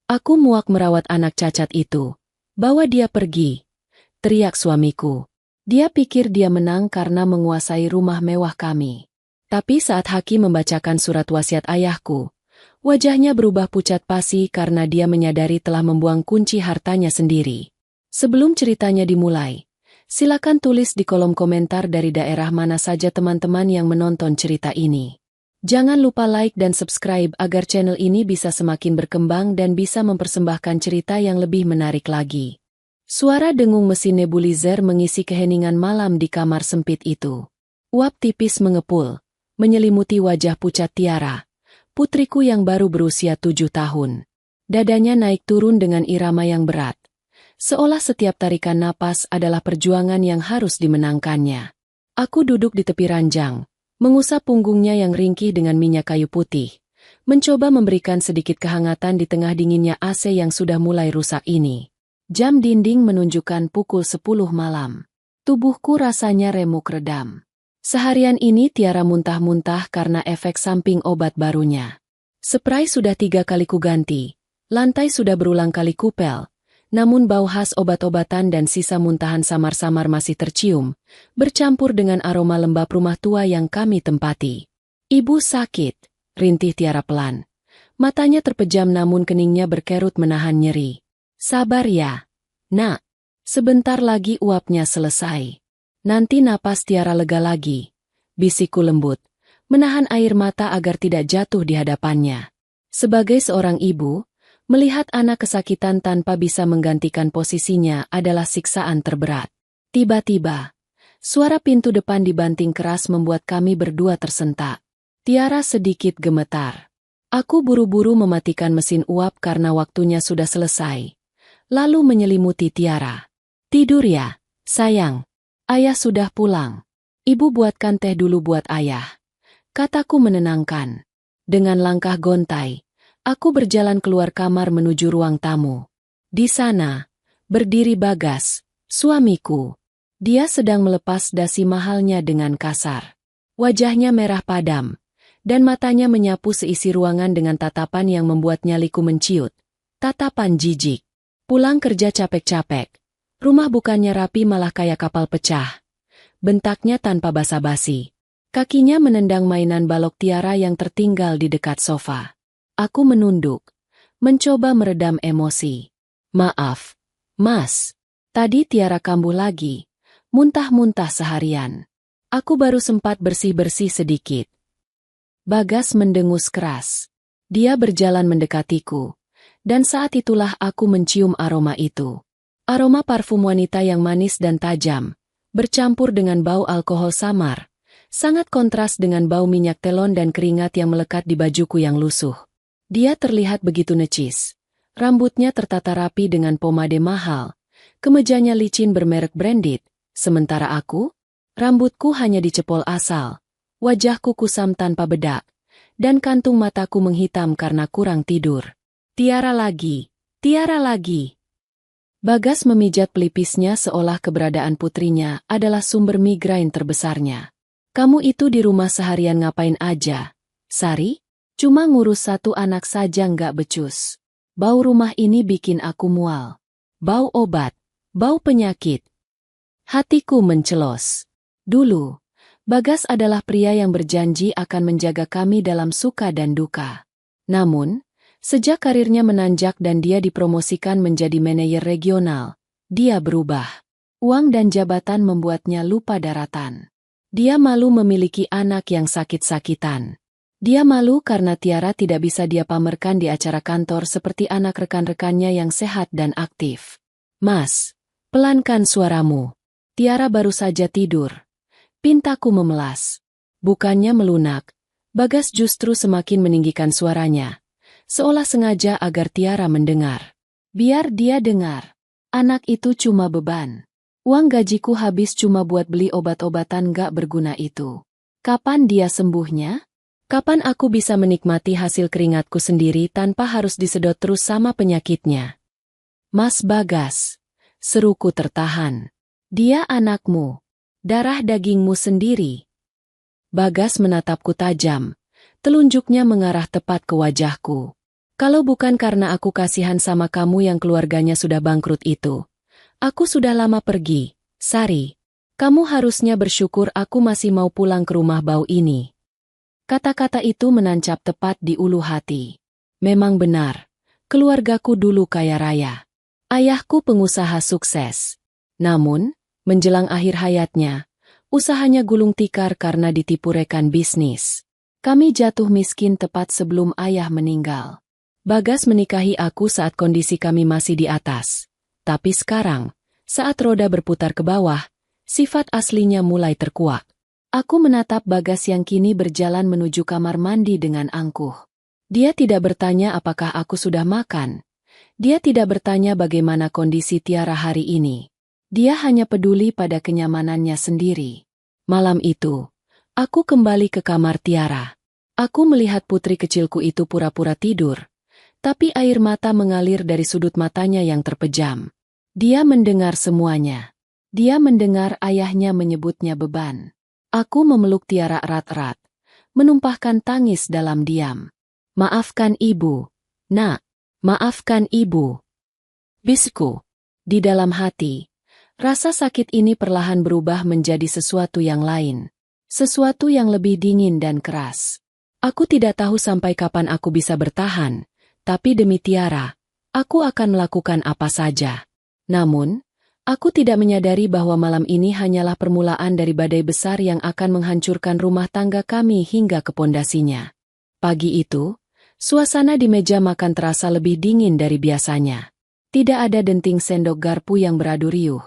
Aku muak merawat anak cacat itu. Bawa dia pergi, teriak suamiku. Dia pikir dia menang karena menguasai rumah mewah kami. Tapi saat hakim membacakan surat wasiat ayahku, wajahnya berubah pucat pasi karena dia menyadari telah membuang kunci hartanya sendiri. Sebelum ceritanya dimulai, silakan tulis di kolom komentar dari daerah mana saja teman-teman yang menonton cerita ini. Jangan lupa like dan subscribe agar channel ini bisa semakin berkembang dan bisa mempersembahkan cerita yang lebih menarik lagi. Suara dengung mesin nebulizer mengisi keheningan malam di kamar sempit itu. Uap tipis mengepul, menyelimuti wajah pucat Tiara, putriku yang baru berusia 7 tahun. Dadanya naik turun dengan irama yang berat. Seolah setiap tarikan napas adalah perjuangan yang harus dimenangkannya. Aku duduk di tepi ranjang, mengusap punggungnya yang ringkih dengan minyak kayu putih, mencoba memberikan sedikit kehangatan di tengah dinginnya AC yang sudah mulai rusak ini. Jam dinding menunjukkan pukul 10 malam. Tubuhku rasanya remuk redam. Seharian ini Tiara muntah-muntah karena efek samping obat barunya. Spray sudah 3 kali kuganti, lantai sudah berulang kali kupel, namun bau khas obat-obatan dan sisa muntahan samar-samar masih tercium, bercampur dengan aroma lembab rumah tua yang kami tempati. Ibu sakit, rintih Tiara pelan. Matanya terpejam namun keningnya berkerut menahan nyeri. Sabar ya, nak. Sebentar lagi uapnya selesai. Nanti napas Tiara lega lagi, bisikku lembut, menahan air mata agar tidak jatuh di hadapannya. Sebagai seorang ibu, melihat anak kesakitan tanpa bisa menggantikan posisinya adalah siksaan terberat. Tiba-tiba, suara pintu depan dibanting keras membuat kami berdua tersentak. Tiara sedikit gemetar. Aku buru-buru mematikan mesin uap karena waktunya sudah selesai. Lalu menyelimuti Tiara. Tidur ya, sayang. Ayah sudah pulang. Ibu buatkan teh dulu buat ayah, kataku menenangkan. Dengan langkah gontai, aku berjalan keluar kamar menuju ruang tamu. Di sana, berdiri Bagas, suamiku. Dia sedang melepas dasi mahalnya dengan kasar. Wajahnya merah padam, dan matanya menyapu seisi ruangan dengan tatapan yang membuat nyaliku menciut. Tatapan jijik. Pulang kerja capek-capek. Rumah bukannya rapi malah kayak kapal pecah. Bentaknya tanpa basa-basi. Kakinya menendang mainan balok Tiara yang tertinggal di dekat sofa. Aku menunduk, mencoba meredam emosi. Maaf, Mas. Tadi Tiara kambuh lagi, muntah-muntah seharian. Aku baru sempat bersih-bersih sedikit. Bagas mendengus keras. Dia berjalan mendekatiku, dan saat itulah aku mencium aroma itu. Aroma parfum wanita yang manis dan tajam, bercampur dengan bau alkohol samar, sangat kontras dengan bau minyak telon dan keringat yang melekat di bajuku yang lusuh. Dia terlihat begitu necis. Rambutnya tertata rapi dengan pomade mahal, kemejanya licin bermerek branded, sementara aku, rambutku hanya dicepol asal, wajahku kusam tanpa bedak, dan kantung mataku menghitam karena kurang tidur. Tiara lagi, Tiara lagi. Bagas memijat pelipisnya seolah keberadaan putrinya adalah sumber migrain terbesarnya. Kamu itu di rumah seharian ngapain aja, Sari? Cuma ngurus 1 anak saja nggak becus. Bau rumah ini bikin aku mual. Bau obat, bau penyakit. Hatiku mencelos. Dulu, Bagas adalah pria yang berjanji akan menjaga kami dalam suka dan duka. Namun, sejak karirnya menanjak dan dia dipromosikan menjadi manajer regional, dia berubah. Uang dan jabatan membuatnya lupa daratan. Dia malu memiliki anak yang sakit-sakitan. Dia malu karena Tiara tidak bisa dia pamerkan di acara kantor seperti anak rekan-rekannya yang sehat dan aktif. Mas, pelankan suaramu. Tiara baru saja tidur. Pintaku memelas. Bukannya melunak, Bagas justru semakin meninggikan suaranya, seolah sengaja agar Tiara mendengar. Biar dia dengar. Anak itu cuma beban. Uang gajiku habis cuma buat beli obat-obatan gak berguna itu. Kapan dia sembuhnya? Kapan aku bisa menikmati hasil keringatku sendiri tanpa harus disedot terus sama penyakitnya? Mas Bagas, seruku tertahan. Dia anakmu. Darah dagingmu sendiri. Bagas menatapku tajam. Telunjuknya mengarah tepat ke wajahku. Kalau bukan karena aku kasihan sama kamu yang keluarganya sudah bangkrut itu, aku sudah lama pergi. Sari, kamu harusnya bersyukur aku masih mau pulang ke rumah bau ini. Kata-kata itu menancap tepat di ulu hati. Memang benar, keluargaku dulu kaya raya. Ayahku pengusaha sukses. Namun, menjelang akhir hayatnya, usahanya gulung tikar karena ditipu rekan bisnis. Kami jatuh miskin tepat sebelum ayah meninggal. Bagas menikahi aku saat kondisi kami masih di atas. Tapi sekarang, saat roda berputar ke bawah, sifat aslinya mulai terkuak. Aku menatap Bagas yang kini berjalan menuju kamar mandi dengan angkuh. Dia tidak bertanya apakah aku sudah makan. Dia tidak bertanya bagaimana kondisi Tiara hari ini. Dia hanya peduli pada kenyamanannya sendiri. Malam itu, aku kembali ke kamar Tiara. Aku melihat putri kecilku itu pura-pura tidur, tapi air mata mengalir dari sudut matanya yang terpejam. Dia mendengar semuanya. Dia mendengar ayahnya menyebutnya beban. Aku memeluk Tiara erat-erat, menumpahkan tangis dalam diam. Maafkan ibu, nak. Maafkan ibu. Bisikku. Di dalam hati, rasa sakit ini perlahan berubah menjadi sesuatu yang lain. Sesuatu yang lebih dingin dan keras. Aku tidak tahu sampai kapan aku bisa bertahan, tapi demi Tiara, aku akan melakukan apa saja. Namun, aku tidak menyadari bahwa malam ini hanyalah permulaan dari badai besar yang akan menghancurkan rumah tangga kami hingga ke pondasinya. Pagi itu, suasana di meja makan terasa lebih dingin dari biasanya. Tidak ada denting sendok garpu yang beradu riuh.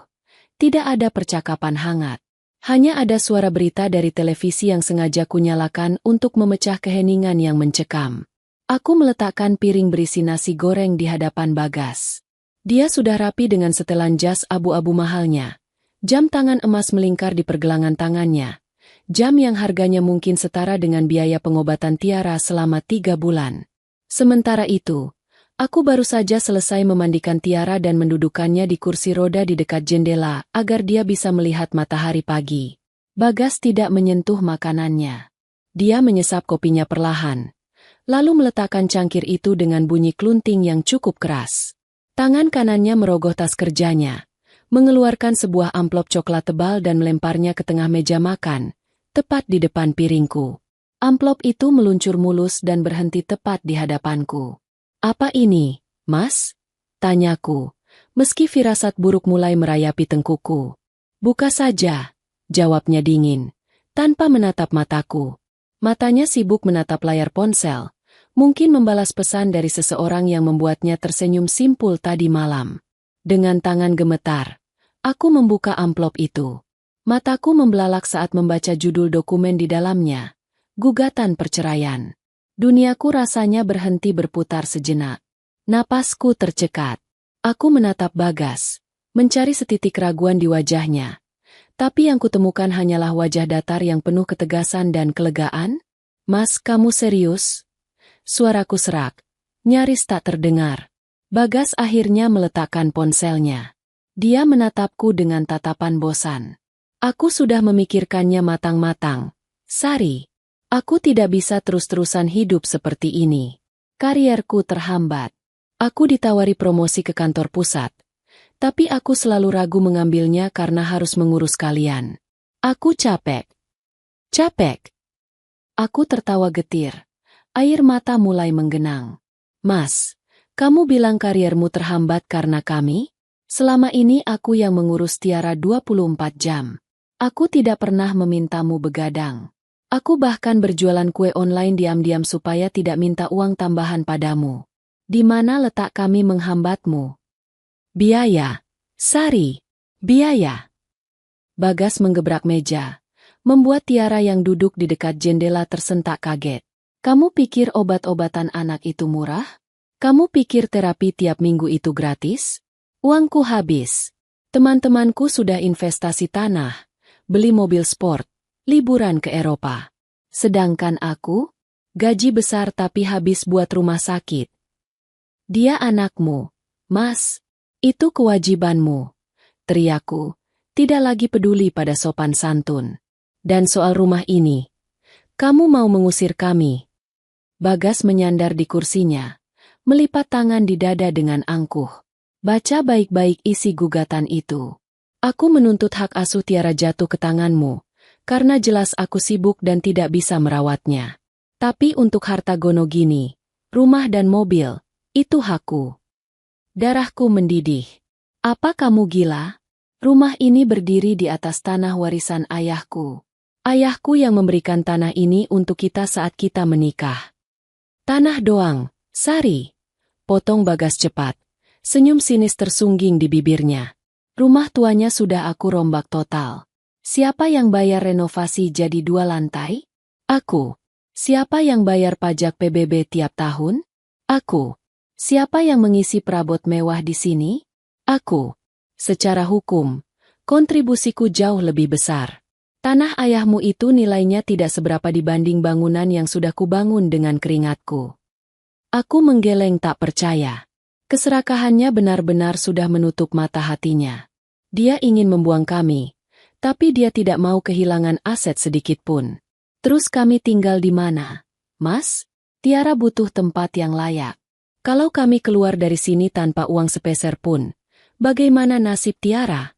Tidak ada percakapan hangat. Hanya ada suara berita dari televisi yang sengaja kunyalakan untuk memecah keheningan yang mencekam. Aku meletakkan piring berisi nasi goreng di hadapan Bagas. Dia sudah rapi dengan setelan jas abu-abu mahalnya. Jam tangan emas melingkar di pergelangan tangannya. Jam yang harganya mungkin setara dengan biaya pengobatan Tiara selama 3 bulan. Sementara itu, aku baru saja selesai memandikan Tiara dan mendudukkannya di kursi roda di dekat jendela agar dia bisa melihat matahari pagi. Bagas tidak menyentuh makanannya. Dia menyesap kopinya perlahan, lalu meletakkan cangkir itu dengan bunyi klunting yang cukup keras. Tangan kanannya merogoh tas kerjanya, mengeluarkan sebuah amplop coklat tebal dan melemparnya ke tengah meja makan, tepat di depan piringku. Amplop itu meluncur mulus dan berhenti tepat di hadapanku. Apa ini, Mas? Tanyaku, meski firasat buruk mulai merayapi tengkuku. Buka saja, jawabnya dingin, tanpa menatap mataku. Matanya sibuk menatap layar ponsel, mungkin membalas pesan dari seseorang yang membuatnya tersenyum simpul tadi malam. Dengan tangan gemetar, aku membuka amplop itu. Mataku membelalak saat membaca judul dokumen di dalamnya. Gugatan perceraian. Duniaku rasanya berhenti berputar sejenak. Napasku tercekat. Aku menatap Bagas, mencari setitik keraguan di wajahnya. Tapi yang kutemukan hanyalah wajah datar yang penuh ketegasan dan kelegaan. Mas, kamu serius? Suaraku serak, nyaris tak terdengar. Bagas akhirnya meletakkan ponselnya. Dia menatapku dengan tatapan bosan. Aku sudah memikirkannya matang-matang. Sari, aku tidak bisa terus-terusan hidup seperti ini. Karierku terhambat. Aku ditawari promosi ke kantor pusat. Tapi aku selalu ragu mengambilnya karena harus mengurus kalian. Aku capek. Capek. Aku tertawa getir. Air mata mulai menggenang. Mas, kamu bilang kariermu terhambat karena kami? Selama ini aku yang mengurus Tiara 24 jam. Aku tidak pernah memintamu begadang. Aku bahkan berjualan kue online diam-diam supaya tidak minta uang tambahan padamu. Di mana letak kami menghambatmu? Biaya. Sari. Biaya. Bagas menggebrak meja, membuat Tiara yang duduk di dekat jendela tersentak kaget. Kamu pikir obat-obatan anak itu murah? Kamu pikir terapi tiap minggu itu gratis? Uangku habis. Teman-temanku sudah investasi tanah, beli mobil sport, liburan ke Eropa. Sedangkan aku, gaji besar tapi habis buat rumah sakit. Dia anakmu, Mas. Itu kewajibanmu. Teriakku, tidak lagi peduli pada sopan santun. Dan soal rumah ini, kamu mau mengusir kami? Bagas menyandar di kursinya, melipat tangan di dada dengan angkuh. Baca baik-baik isi gugatan itu. Aku menuntut hak asuh Tiara jatuh ke tanganmu, karena jelas aku sibuk dan tidak bisa merawatnya. Tapi untuk harta Gonogini, rumah dan mobil, itu hakku. Darahku mendidih. Apa kamu gila? Rumah ini berdiri di atas tanah warisan ayahku. Ayahku yang memberikan tanah ini untuk kita saat kita menikah. Tanah doang, Sari. Potong Bagas cepat. Senyum sinis tersungging di bibirnya. Rumah tuanya sudah aku rombak total. Siapa yang bayar renovasi jadi 2 lantai? Aku. Siapa yang bayar pajak PBB tiap tahun? Aku. Siapa yang mengisi perabot mewah di sini? Aku. Secara hukum, kontribusiku jauh lebih besar. Tanah ayahmu itu nilainya tidak seberapa dibanding bangunan yang sudah kubangun dengan keringatku. Aku menggeleng tak percaya. Keserakahannya benar-benar sudah menutup mata hatinya. Dia ingin membuang kami, tapi dia tidak mau kehilangan aset sedikit pun. Terus kami tinggal di mana? Mas? Tiara butuh tempat yang layak. Kalau kami keluar dari sini tanpa uang sepeser pun, bagaimana nasib Tiara?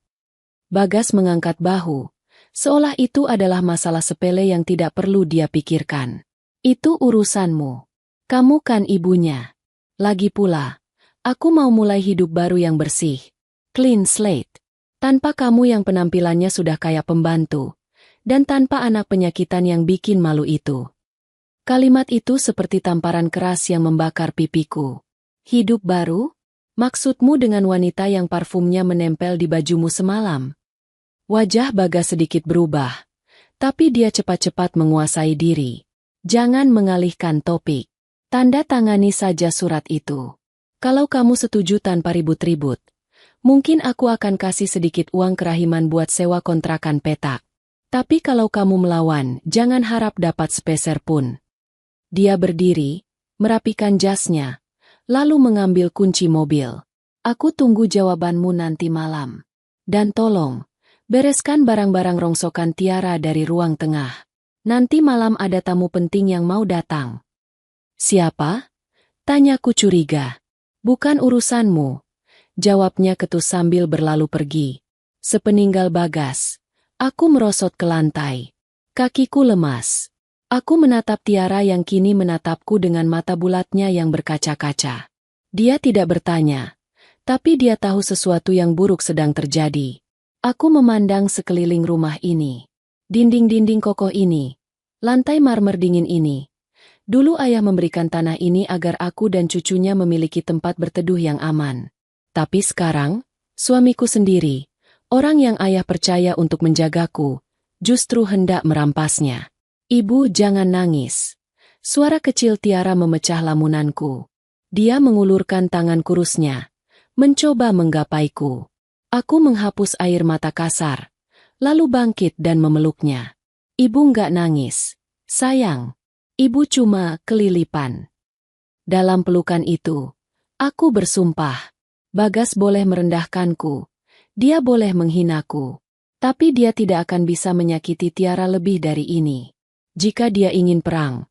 Bagas mengangkat bahu, seolah itu adalah masalah sepele yang tidak perlu dia pikirkan. Itu urusanmu. Kamu kan ibunya. Lagi pula, aku mau mulai hidup baru yang bersih. Clean slate. Tanpa kamu yang penampilannya sudah kayak pembantu. Dan tanpa anak penyakitan yang bikin malu itu. Kalimat itu seperti tamparan keras yang membakar pipiku. Hidup baru? Maksudmu dengan wanita yang parfumnya menempel di bajumu semalam? Wajah Bagas sedikit berubah. Tapi dia cepat-cepat menguasai diri. Jangan mengalihkan topik. Tanda tangani saja surat itu. Kalau kamu setuju tanpa ribut-ribut, mungkin aku akan kasih sedikit uang kerahiman buat sewa kontrakan petak. Tapi kalau kamu melawan, jangan harap dapat sepeser pun. Dia berdiri, merapikan jasnya, lalu mengambil kunci mobil. Aku tunggu jawabanmu nanti malam. Dan tolong, bereskan barang-barang rongsokan Tiara dari ruang tengah. Nanti malam ada tamu penting yang mau datang. Siapa? Tanyaku curiga. Bukan urusanmu. Jawabnya ketus sambil berlalu pergi. Sepeninggal Bagas, aku merosot ke lantai. Kakiku lemas. Aku menatap Tiara yang kini menatapku dengan mata bulatnya yang berkaca-kaca. Dia tidak bertanya, tapi dia tahu sesuatu yang buruk sedang terjadi. Aku memandang sekeliling rumah ini. Dinding-dinding kokoh ini. Lantai marmer dingin ini. Dulu ayah memberikan tanah ini agar aku dan cucunya memiliki tempat berteduh yang aman. Tapi sekarang, suamiku sendiri, orang yang ayah percaya untuk menjagaku, justru hendak merampasnya. Ibu, jangan nangis. Suara kecil Tiara memecah lamunanku. Dia mengulurkan tangan kurusnya, mencoba menggapaiku. Aku menghapus air mata kasar, lalu bangkit dan memeluknya. Ibu nggak nangis, sayang. Ibu cuma kelilipan. Dalam pelukan itu, aku bersumpah, Bagas boleh merendahkanku, dia boleh menghinaku, tapi dia tidak akan bisa menyakiti Tiara lebih dari ini. Jika dia ingin perang,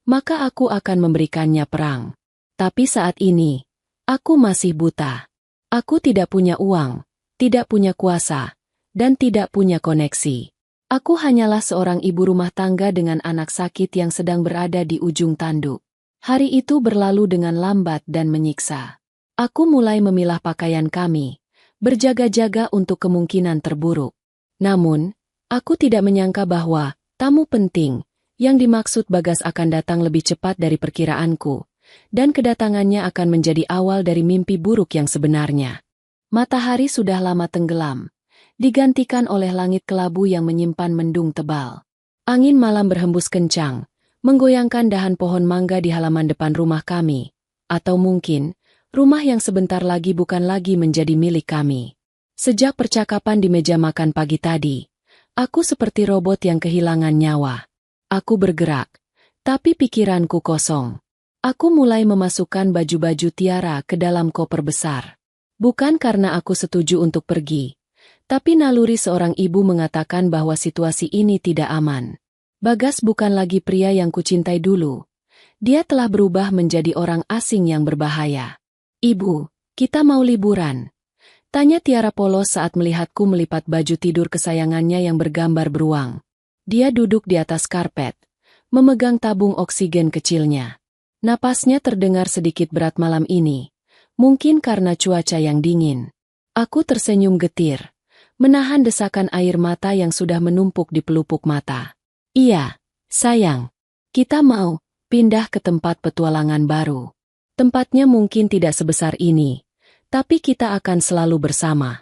maka aku akan memberikannya perang. Tapi saat ini, aku masih buta. Aku tidak punya uang, tidak punya kuasa, dan tidak punya koneksi. Aku hanyalah seorang ibu rumah tangga dengan anak sakit yang sedang berada di ujung tanduk. Hari itu berlalu dengan lambat dan menyiksa. Aku mulai memilah pakaian kami, berjaga-jaga untuk kemungkinan terburuk. Namun, aku tidak menyangka bahwa tamu penting yang dimaksud Bagas akan datang lebih cepat dari perkiraanku, dan kedatangannya akan menjadi awal dari mimpi buruk yang sebenarnya. Matahari sudah lama tenggelam, digantikan oleh langit kelabu yang menyimpan mendung tebal. Angin malam berhembus kencang, menggoyangkan dahan pohon mangga di halaman depan rumah kami, atau mungkin, rumah yang sebentar lagi bukan lagi menjadi milik kami. Sejak percakapan di meja makan pagi tadi, aku seperti robot yang kehilangan nyawa. Aku bergerak, tapi pikiranku kosong. Aku mulai memasukkan baju-baju Tiara ke dalam koper besar. Bukan karena aku setuju untuk pergi, tapi naluri seorang ibu mengatakan bahwa situasi ini tidak aman. Bagas bukan lagi pria yang kucintai dulu. Dia telah berubah menjadi orang asing yang berbahaya. Ibu, kita mau liburan. Tanya Tiara polos saat melihatku melipat baju tidur kesayangannya yang bergambar beruang. Dia duduk di atas karpet, memegang tabung oksigen kecilnya. Napasnya terdengar sedikit berat malam ini, mungkin karena cuaca yang dingin. Aku tersenyum getir, menahan desakan air mata yang sudah menumpuk di pelupuk mata. Iya, sayang. Kita mau pindah ke tempat petualangan baru. Tempatnya mungkin tidak sebesar ini, tapi kita akan selalu bersama.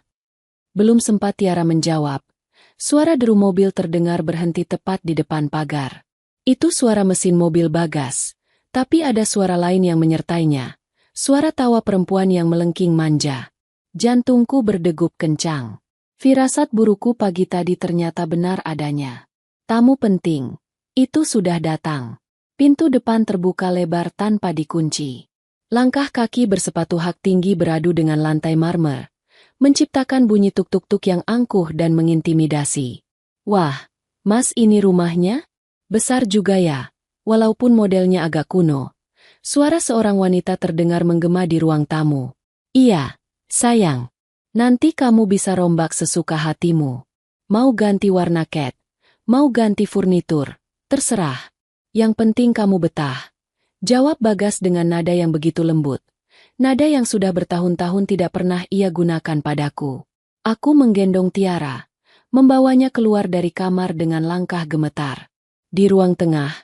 Belum sempat Tiara menjawab, suara deru mobil terdengar berhenti tepat di depan pagar. Itu suara mesin mobil Bagas, tapi ada suara lain yang menyertainya. Suara tawa perempuan yang melengking manja. Jantungku berdegup kencang. Firasat buruku pagi tadi ternyata benar adanya. Tamu penting. Itu sudah datang. Pintu depan terbuka lebar tanpa dikunci. Langkah kaki bersepatu hak tinggi beradu dengan lantai marmer, menciptakan bunyi tuk-tuk-tuk yang angkuh dan mengintimidasi. Wah, Mas, ini rumahnya? Besar juga ya, walaupun modelnya agak kuno. Suara seorang wanita terdengar menggema di ruang tamu. Iya, sayang. Nanti kamu bisa rombak sesuka hatimu. Mau ganti warna cat, mau ganti furnitur, terserah. Yang penting kamu betah. Jawab Bagas dengan nada yang begitu lembut. Nada yang sudah bertahun-tahun tidak pernah ia gunakan padaku. Aku menggendong Tiara, membawanya keluar dari kamar dengan langkah gemetar. Di ruang tengah,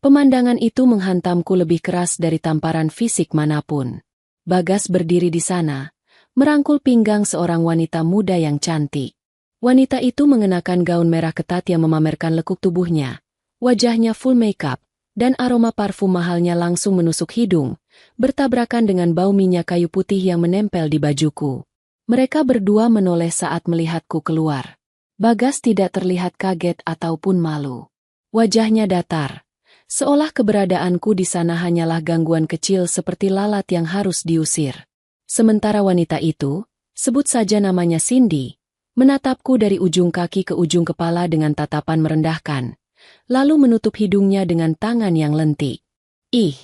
pemandangan itu menghantamku lebih keras dari tamparan fisik manapun. Bagas berdiri di sana, merangkul pinggang seorang wanita muda yang cantik. Wanita itu mengenakan gaun merah ketat yang memamerkan lekuk tubuhnya. Wajahnya full makeup, dan aroma parfum mahalnya langsung menusuk hidung, bertabrakan dengan bau minyak kayu putih yang menempel di bajuku. Mereka berdua menoleh saat melihatku keluar. Bagas tidak terlihat kaget ataupun malu. Wajahnya datar, seolah keberadaanku di sana hanyalah gangguan kecil seperti lalat yang harus diusir. Sementara wanita itu, sebut saja namanya Cindy, menatapku dari ujung kaki ke ujung kepala dengan tatapan merendahkan, lalu menutup hidungnya dengan tangan yang lentik. Ih,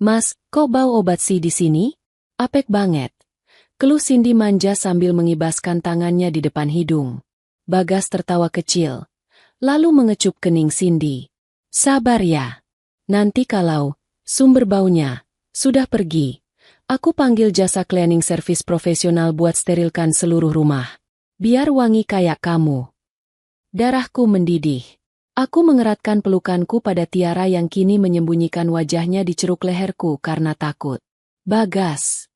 Mas, kok bau obat sih di sini? Apek banget. Keluh Cindy manja sambil mengibaskan tangannya di depan hidung. Bagas tertawa kecil, lalu mengecup kening Cindy. Sabar ya. Nanti kalau sumber baunya sudah pergi, aku panggil jasa cleaning service profesional buat sterilkan seluruh rumah. Biar wangi kayak kamu. Darahku mendidih. Aku mengeratkan pelukanku pada Tiara yang kini menyembunyikan wajahnya di ceruk leherku karena takut. Bagas.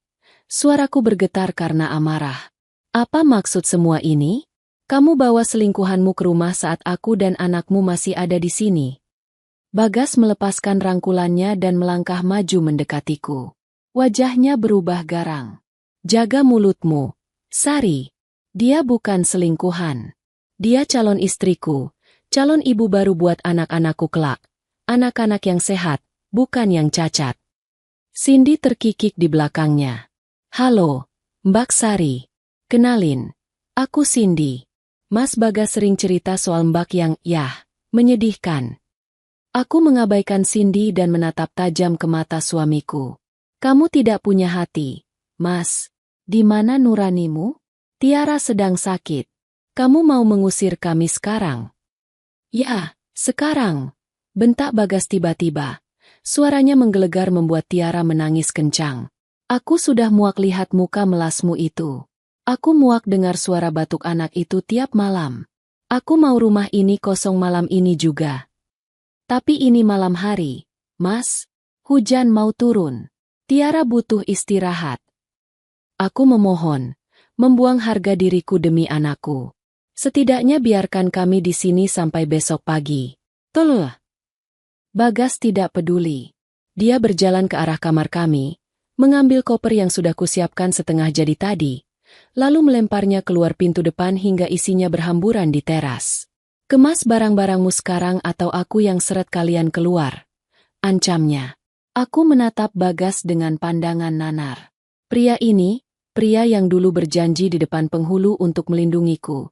Suaraku bergetar karena amarah. Apa maksud semua ini? Kamu bawa selingkuhanmu ke rumah saat aku dan anakmu masih ada di sini. Bagas melepaskan rangkulannya dan melangkah maju mendekatiku. Wajahnya berubah garang. Jaga mulutmu, Sari. Dia bukan selingkuhan. Dia calon istriku. Calon ibu baru buat anak-anakku kelak. Anak-anak yang sehat, bukan yang cacat. Cindy terkikik di belakangnya. Halo, Mbak Sari. Kenalin, aku Cindy. Mas Bagas sering cerita soal Mbak yang, menyedihkan. Aku mengabaikan Cindy dan menatap tajam ke mata suamiku. Kamu tidak punya hati, Mas. Di mana nuranimu? Tiara sedang sakit. Kamu mau mengusir kami sekarang? Ya, sekarang. Bentak Bagas tiba-tiba. Suaranya menggelegar membuat Tiara menangis kencang. Aku sudah muak lihat muka melasmu itu. Aku muak dengar suara batuk anak itu tiap malam. Aku mau rumah ini kosong malam ini juga. Tapi ini malam hari, Mas. Hujan mau turun. Tiara butuh istirahat. Aku memohon, membuang harga diriku demi anakku. Setidaknya biarkan kami di sini sampai besok pagi. Tolong. Bagas tidak peduli. Dia berjalan ke arah kamar kami, mengambil koper yang sudah kusiapkan setengah jadi tadi, lalu melemparnya keluar pintu depan hingga isinya berhamburan di teras. Kemas barang-barangmu sekarang atau aku yang seret kalian keluar. Ancamnya. Aku menatap Bagas dengan pandangan nanar. Pria ini, pria yang dulu berjanji di depan penghulu untuk melindungiku,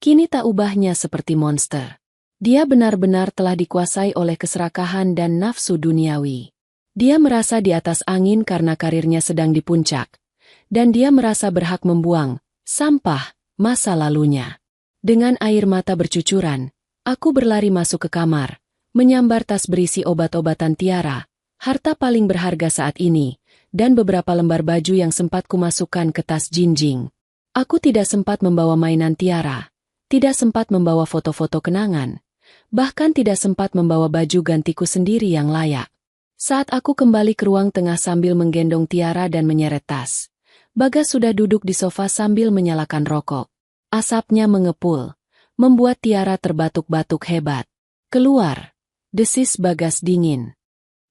kini tak ubahnya seperti monster. Dia benar-benar telah dikuasai oleh keserakahan dan nafsu duniawi. Dia merasa di atas angin karena karirnya sedang di puncak. Dan dia merasa berhak membuang sampah masa lalunya. Dengan air mata bercucuran, aku berlari masuk ke kamar, menyambar tas berisi obat-obatan Tiara, harta paling berharga saat ini, dan beberapa lembar baju yang sempat kumasukkan ke tas Jinjing. Aku tidak sempat membawa mainan Tiara, tidak sempat membawa foto-foto kenangan, bahkan tidak sempat membawa baju gantiku sendiri yang layak. Saat aku kembali ke ruang tengah sambil menggendong Tiara dan menyeret tas, Bagas sudah duduk di sofa sambil menyalakan rokok. Asapnya mengepul, membuat Tiara terbatuk-batuk hebat. Keluar, desis Bagas dingin.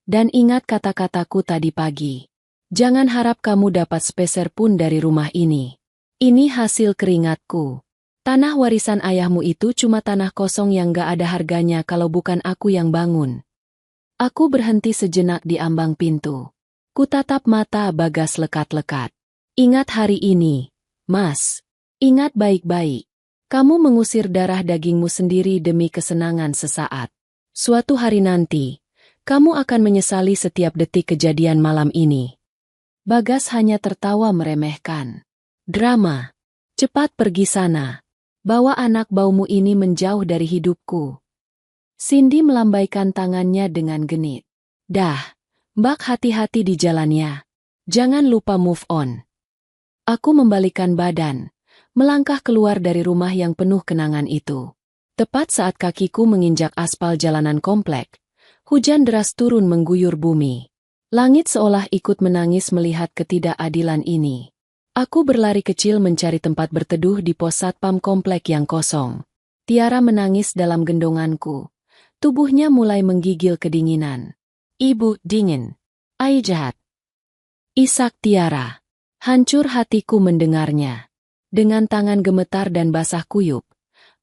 Dan ingat kata-kataku tadi pagi. Jangan harap kamu dapat sepeser pun dari rumah ini. Ini hasil keringatku. Tanah warisan ayahmu itu cuma tanah kosong yang gak ada harganya kalau bukan aku yang bangun. Aku berhenti sejenak di ambang pintu. Kutatap mata Bagas lekat-lekat. Ingat hari ini, Mas. Ingat baik-baik. Kamu mengusir darah dagingmu sendiri demi kesenangan sesaat. Suatu hari nanti, kamu akan menyesali setiap detik kejadian malam ini. Bagas hanya tertawa meremehkan. Drama. Cepat pergi sana. Bawa anak baumu ini menjauh dari hidupku. Cindy melambaikan tangannya dengan genit. Dah, Mbak hati-hati di jalannya. Jangan lupa move on. Aku membalikan badan, melangkah keluar dari rumah yang penuh kenangan itu. Tepat saat kakiku menginjak aspal jalanan komplek, hujan deras turun mengguyur bumi. Langit seolah ikut menangis melihat ketidakadilan ini. Aku berlari kecil mencari tempat berteduh di pos satpam komplek yang kosong. Tiara menangis dalam gendonganku. Tubuhnya mulai menggigil kedinginan. Ibu, dingin. Ai jahat. Isak Tiara. Hancur hatiku mendengarnya. Dengan tangan gemetar dan basah kuyup,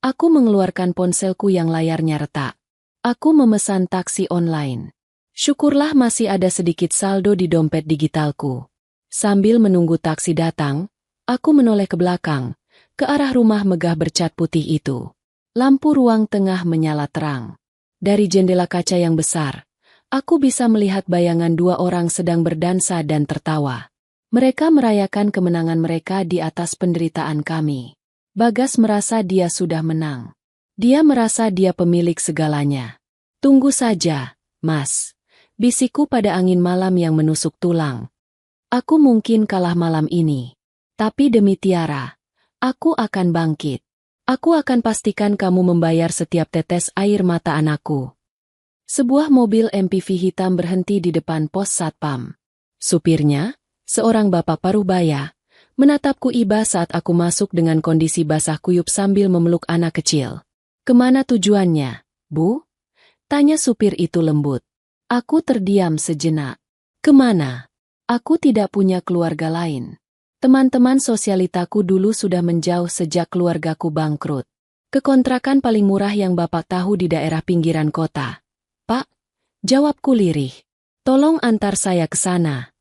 aku mengeluarkan ponselku yang layarnya retak. Aku memesan taksi online. Syukurlah masih ada sedikit saldo di dompet digitalku. Sambil menunggu taksi datang, aku menoleh ke belakang, ke arah rumah megah bercat putih itu. Lampu ruang tengah menyala terang. Dari jendela kaca yang besar, aku bisa melihat bayangan dua orang sedang berdansa dan tertawa. Mereka merayakan kemenangan mereka di atas penderitaan kami. Bagas merasa dia sudah menang. Dia merasa dia pemilik segalanya. Tunggu saja, Mas. Bisikku pada angin malam yang menusuk tulang. Aku mungkin kalah malam ini. Tapi demi Tiara, aku akan bangkit. Aku akan pastikan kamu membayar setiap tetes air mata anakku. Sebuah mobil MPV hitam berhenti di depan pos satpam. Supirnya, seorang bapak paruh baya, menatapku iba saat aku masuk dengan kondisi basah kuyup sambil memeluk anak kecil. Kemana tujuannya, Bu? Tanya supir itu lembut. Aku terdiam sejenak. Kemana? Aku tidak punya keluarga lain. Teman-teman sosialitaku dulu sudah menjauh sejak keluargaku bangkrut. Ke kontrakan paling murah yang bapak tahu di daerah pinggiran kota. Pak, jawabku lirih. Tolong antar saya ke sana.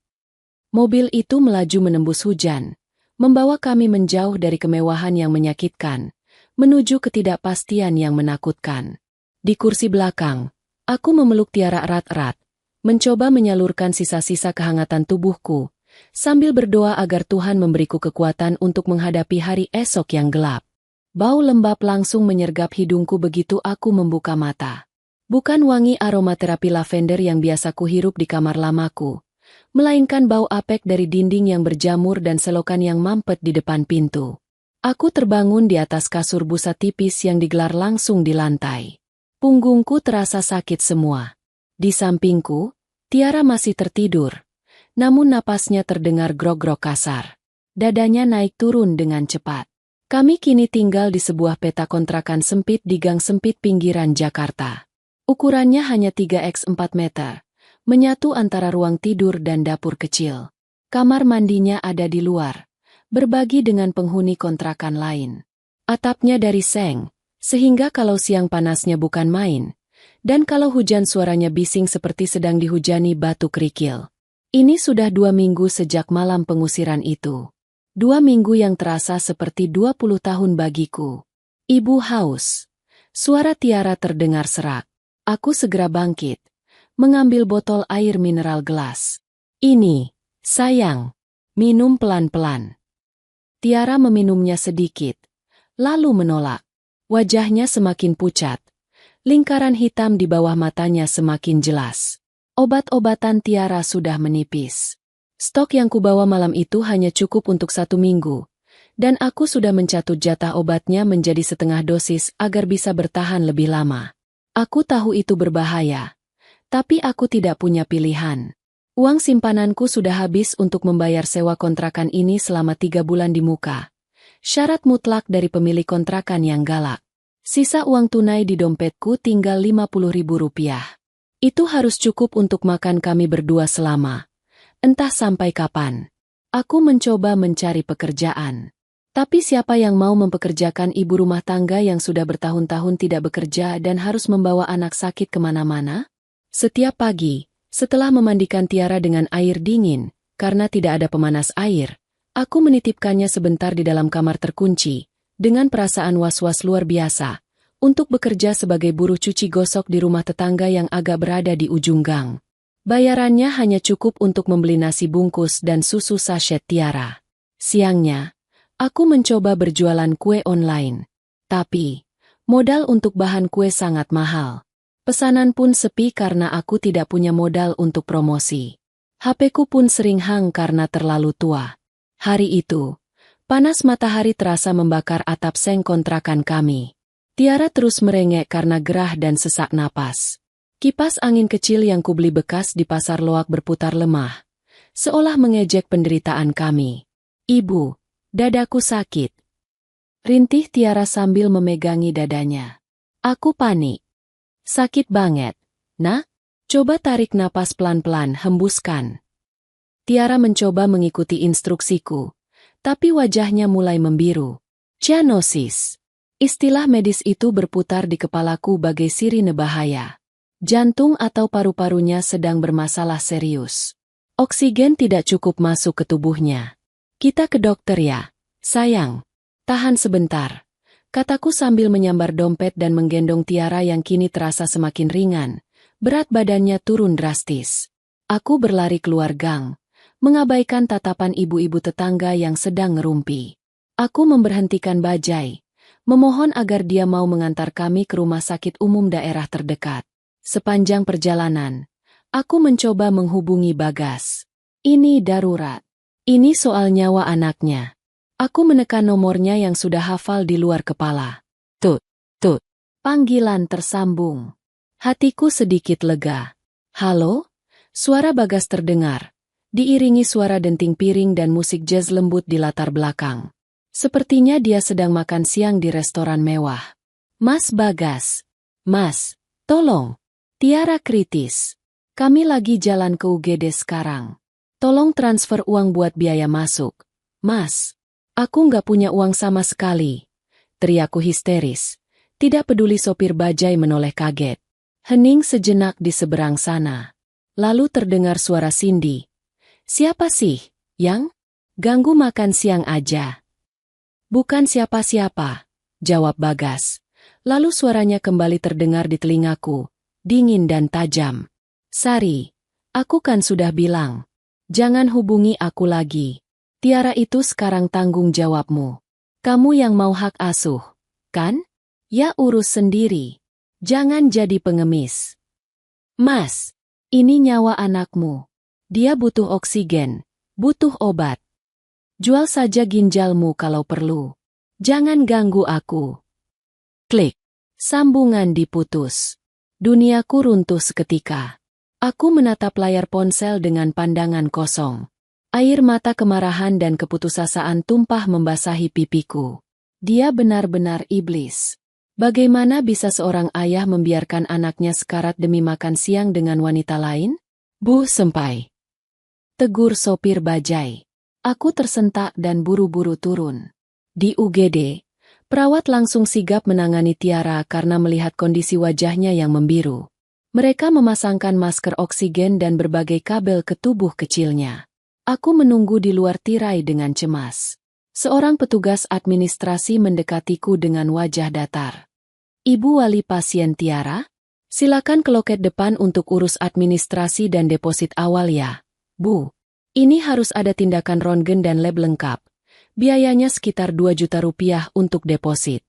Mobil itu melaju menembus hujan, membawa kami menjauh dari kemewahan yang menyakitkan, menuju ketidakpastian yang menakutkan. Di kursi belakang, aku memeluk Tiara erat-erat, mencoba menyalurkan sisa-sisa kehangatan tubuhku, sambil berdoa agar Tuhan memberiku kekuatan untuk menghadapi hari esok yang gelap. Bau lembab langsung menyergap hidungku begitu aku membuka mata. Bukan wangi aromaterapi lavender yang biasa kuhirup di kamar lamaku, melainkan bau apek dari dinding yang berjamur dan selokan yang mampet di depan pintu. Aku terbangun di atas kasur busa tipis yang digelar langsung di lantai. Punggungku terasa sakit semua. Di sampingku, Tiara masih tertidur, namun napasnya terdengar grog-grog kasar. Dadanya naik turun dengan cepat. Kami kini tinggal di sebuah peta kontrakan sempit di gang sempit pinggiran Jakarta. Ukurannya hanya 3x4 meter. Menyatu antara ruang tidur dan dapur kecil. Kamar mandinya ada di luar, berbagi dengan penghuni kontrakan lain. Atapnya dari seng, sehingga kalau siang panasnya bukan main, dan kalau hujan suaranya bising seperti sedang dihujani batu kerikil. Ini sudah 2 minggu sejak malam pengusiran itu. 2 minggu yang terasa seperti 20 tahun bagiku. Ibu haus. Suara Tiara terdengar serak. Aku segera bangkit. mengambil botol air mineral gelas. Ini, sayang, minum pelan-pelan. Tiara meminumnya sedikit, lalu menolak. Wajahnya semakin pucat. Lingkaran hitam di bawah matanya semakin jelas. Obat-obatan Tiara sudah menipis. Stok yang kubawa malam itu hanya cukup untuk 1 minggu, dan aku sudah mencatut jatah obatnya menjadi setengah dosis agar bisa bertahan lebih lama. Aku tahu itu berbahaya, tapi aku tidak punya pilihan. Uang simpananku sudah habis untuk membayar sewa kontrakan ini selama 3 bulan di muka. Syarat mutlak dari pemilik kontrakan yang galak. Sisa uang tunai di dompetku tinggal Rp50.000. Itu harus cukup untuk makan kami berdua selama. Entah sampai kapan. Aku mencoba mencari pekerjaan. Tapi siapa yang mau mempekerjakan ibu rumah tangga yang sudah bertahun-tahun tidak bekerja dan harus membawa anak sakit kemana-mana? Setiap pagi, setelah memandikan Tiara dengan air dingin, karena tidak ada pemanas air, aku menitipkannya sebentar di dalam kamar terkunci, dengan perasaan was-was luar biasa, untuk bekerja sebagai buruh cuci gosok di rumah tetangga yang agak berada di ujung gang. Bayarannya hanya cukup untuk membeli nasi bungkus dan susu sachet Tiara. Siangnya, aku mencoba berjualan kue online. Tapi, modal untuk bahan kue sangat mahal. Pesanan pun sepi karena aku tidak punya modal untuk promosi. HP-ku pun sering hang karena terlalu tua. Hari itu, panas matahari terasa membakar atap seng kontrakan kami. Tiara terus merengek karena gerah dan sesak napas. Kipas angin kecil yang kubeli bekas di pasar loak berputar lemah, seolah mengejek penderitaan kami. Ibu, dadaku sakit. Rintih Tiara sambil memegangi dadanya. Aku panik. Sakit banget. Nah, coba tarik napas pelan-pelan, hembuskan. Tiara mencoba mengikuti instruksiku, tapi wajahnya mulai membiru. Cyanosis. Istilah medis itu berputar di kepalaku bagai sirine bahaya. Jantung atau paru-parunya sedang bermasalah serius. Oksigen tidak cukup masuk ke tubuhnya. Kita ke dokter ya, sayang. Tahan sebentar, kataku sambil menyambar dompet dan menggendong Tiara yang kini terasa semakin ringan. Berat badannya turun drastis. Aku berlari keluar gang, mengabaikan tatapan ibu-ibu tetangga yang sedang ngerumpi. Aku memberhentikan bajai, memohon agar dia mau mengantar kami ke rumah sakit umum daerah terdekat. Sepanjang perjalanan, aku mencoba menghubungi Bagas. Ini darurat. Ini soal nyawa anaknya. Aku menekan nomornya yang sudah hafal di luar kepala. Tut, tut. Panggilan tersambung. Hatiku sedikit lega. Halo? Suara Bagas terdengar, diiringi suara denting piring dan musik jazz lembut di latar belakang. Sepertinya dia sedang makan siang di restoran mewah. Mas Bagas. Mas, tolong. Tiara kritis. Kami lagi jalan ke UGD sekarang. Tolong transfer uang buat biaya masuk. Mas, aku nggak punya uang sama sekali. Teriakku histeris. Tidak peduli sopir bajai menoleh kaget. Hening sejenak di seberang sana. Lalu terdengar suara Cindy. Siapa sih, yang? Ganggu makan siang aja. Bukan siapa-siapa, jawab Bagas. Lalu suaranya kembali terdengar di telingaku, dingin dan tajam. Sari, aku kan sudah bilang, jangan hubungi aku lagi. Tiara itu sekarang tanggung jawabmu. Kamu yang mau hak asuh, kan? Ya urus sendiri. Jangan jadi pengemis. Mas, ini nyawa anakmu. Dia butuh oksigen, butuh obat. Jual saja ginjalmu kalau perlu. Jangan ganggu aku. Klik. Sambungan diputus. Duniaku runtuh seketika. Aku menatap layar ponsel dengan pandangan kosong. Air mata kemarahan dan keputusasaan tumpah membasahi pipiku. Dia benar-benar iblis. Bagaimana bisa seorang ayah membiarkan anaknya sekarat demi makan siang dengan wanita lain? Bu Sempai. Tegur sopir bajai. Aku tersentak dan buru-buru turun. Di UGD, perawat langsung sigap menangani Tiara karena melihat kondisi wajahnya yang membiru. Mereka memasangkan masker oksigen dan berbagai kabel ke tubuh kecilnya. Aku menunggu di luar tirai dengan cemas. Seorang petugas administrasi mendekatiku dengan wajah datar. Ibu wali pasien Tiara? Silakan ke loket depan untuk urus administrasi dan deposit awal ya, Bu. Ini harus ada tindakan röntgen dan lab lengkap. Biayanya sekitar 2 juta rupiah untuk deposit.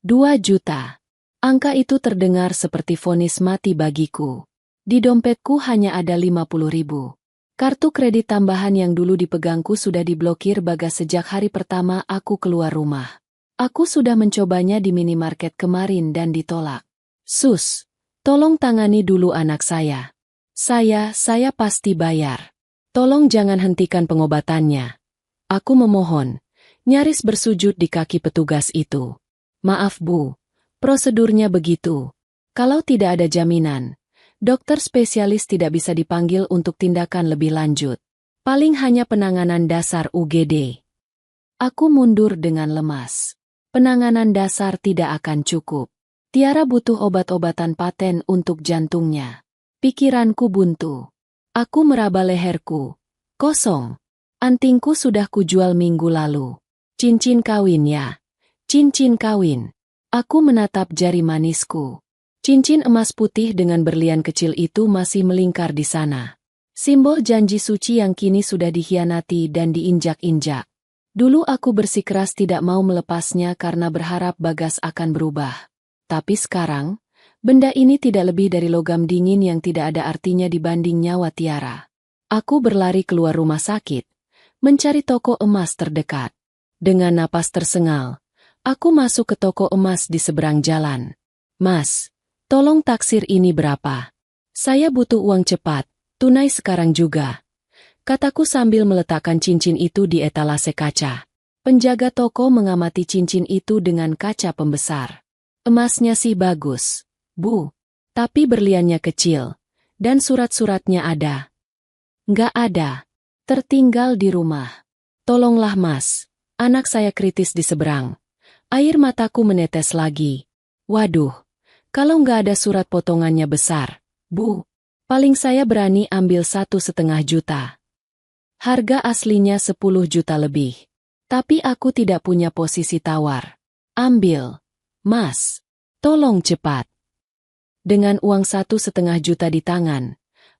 2 juta. Angka itu terdengar seperti vonis mati bagiku. Di dompetku hanya ada 50.000. Kartu kredit tambahan yang dulu dipegangku sudah diblokir Bagas sejak hari pertama aku keluar rumah. Aku sudah mencobanya di minimarket kemarin dan ditolak. Sus, tolong tangani dulu anak saya. Saya pasti bayar. Tolong jangan hentikan pengobatannya. Aku memohon, nyaris bersujud di kaki petugas itu. Maaf Bu, prosedurnya begitu. Kalau tidak ada jaminan, dokter spesialis tidak bisa dipanggil untuk tindakan lebih lanjut. Paling hanya penanganan dasar UGD. Aku mundur dengan lemas. Penanganan dasar tidak akan cukup. Tiara butuh obat-obatan paten untuk jantungnya. Pikiranku buntu. Aku meraba leherku. Kosong. Antingku sudah kujual minggu lalu. Cincin kawin ya. Cincin kawin. Aku menatap jari manisku. Cincin emas putih dengan berlian kecil itu masih melingkar di sana. Simbol janji suci yang kini sudah dikhianati dan diinjak-injak. Dulu aku bersikeras tidak mau melepasnya karena berharap Bagas akan berubah. Tapi sekarang, benda ini tidak lebih dari logam dingin yang tidak ada artinya dibanding nyawa Tiara. Aku berlari keluar rumah sakit, mencari toko emas terdekat. Dengan napas tersengal, aku masuk ke toko emas di seberang jalan. Mas, tolong taksir ini berapa? Saya butuh uang cepat, tunai sekarang juga. Kataku sambil meletakkan cincin itu di etalase kaca. Penjaga toko mengamati cincin itu dengan kaca pembesar. Emasnya sih bagus, Bu. Tapi berliannya kecil. Dan surat-suratnya ada. Nggak ada. Tertinggal di rumah. Tolonglah Mas. Anak saya kritis di seberang. Air mataku menetes lagi. Waduh. Kalau nggak ada surat potongannya besar, Bu, paling saya berani ambil 1,5 juta. Harga aslinya 10 juta lebih. Tapi aku tidak punya posisi tawar. Ambil. Mas, tolong cepat. Dengan uang 1,5 juta di tangan,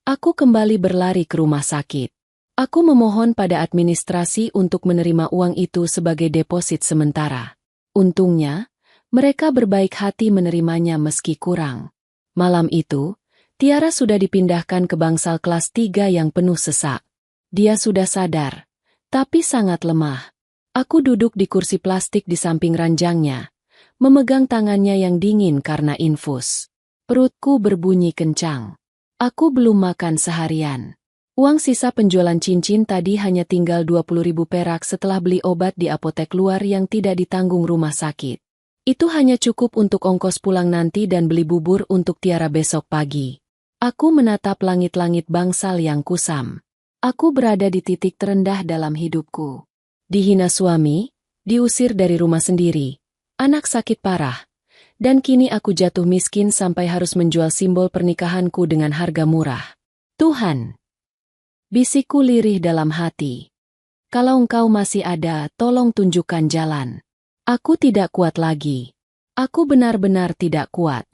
aku kembali berlari ke rumah sakit. Aku memohon pada administrasi untuk menerima uang itu sebagai deposit sementara. Untungnya, mereka berbaik hati menerimanya meski kurang. Malam itu, Tiara sudah dipindahkan ke bangsal kelas 3 yang penuh sesak. Dia sudah sadar, tapi sangat lemah. Aku duduk di kursi plastik di samping ranjangnya, memegang tangannya yang dingin karena infus. Perutku berbunyi kencang. Aku belum makan seharian. Uang sisa penjualan cincin tadi hanya tinggal 20.000 perak setelah beli obat di apotek luar yang tidak ditanggung rumah sakit. Itu hanya cukup untuk ongkos pulang nanti dan beli bubur untuk Tiara besok pagi. Aku menatap langit-langit bangsal yang kusam. Aku berada di titik terendah dalam hidupku. Dihina suami, diusir dari rumah sendiri, anak sakit parah, dan kini aku jatuh miskin sampai harus menjual simbol pernikahanku dengan harga murah. Tuhan! Bisikku lirih dalam hati. Kalau Engkau masih ada, tolong tunjukkan jalan. Aku tidak kuat lagi. Aku benar-benar tidak kuat.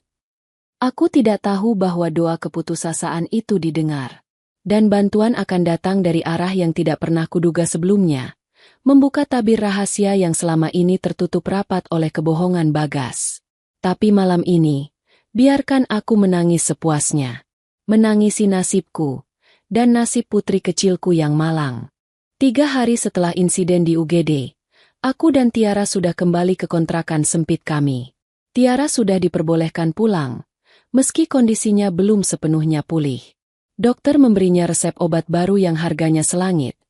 Aku tidak tahu bahwa doa keputusasaan itu didengar. Dan bantuan akan datang dari arah yang tidak pernah kuduga sebelumnya. Membuka tabir rahasia yang selama ini tertutup rapat oleh kebohongan Bagas. Tapi malam ini, biarkan aku menangis sepuasnya. Menangisi nasibku, dan nasib putri kecilku yang malang. 3 hari setelah insiden di UGD, aku dan Tiara sudah kembali ke kontrakan sempit kami. Tiara sudah diperbolehkan pulang, meski kondisinya belum sepenuhnya pulih. Dokter memberinya resep obat baru yang harganya selangit,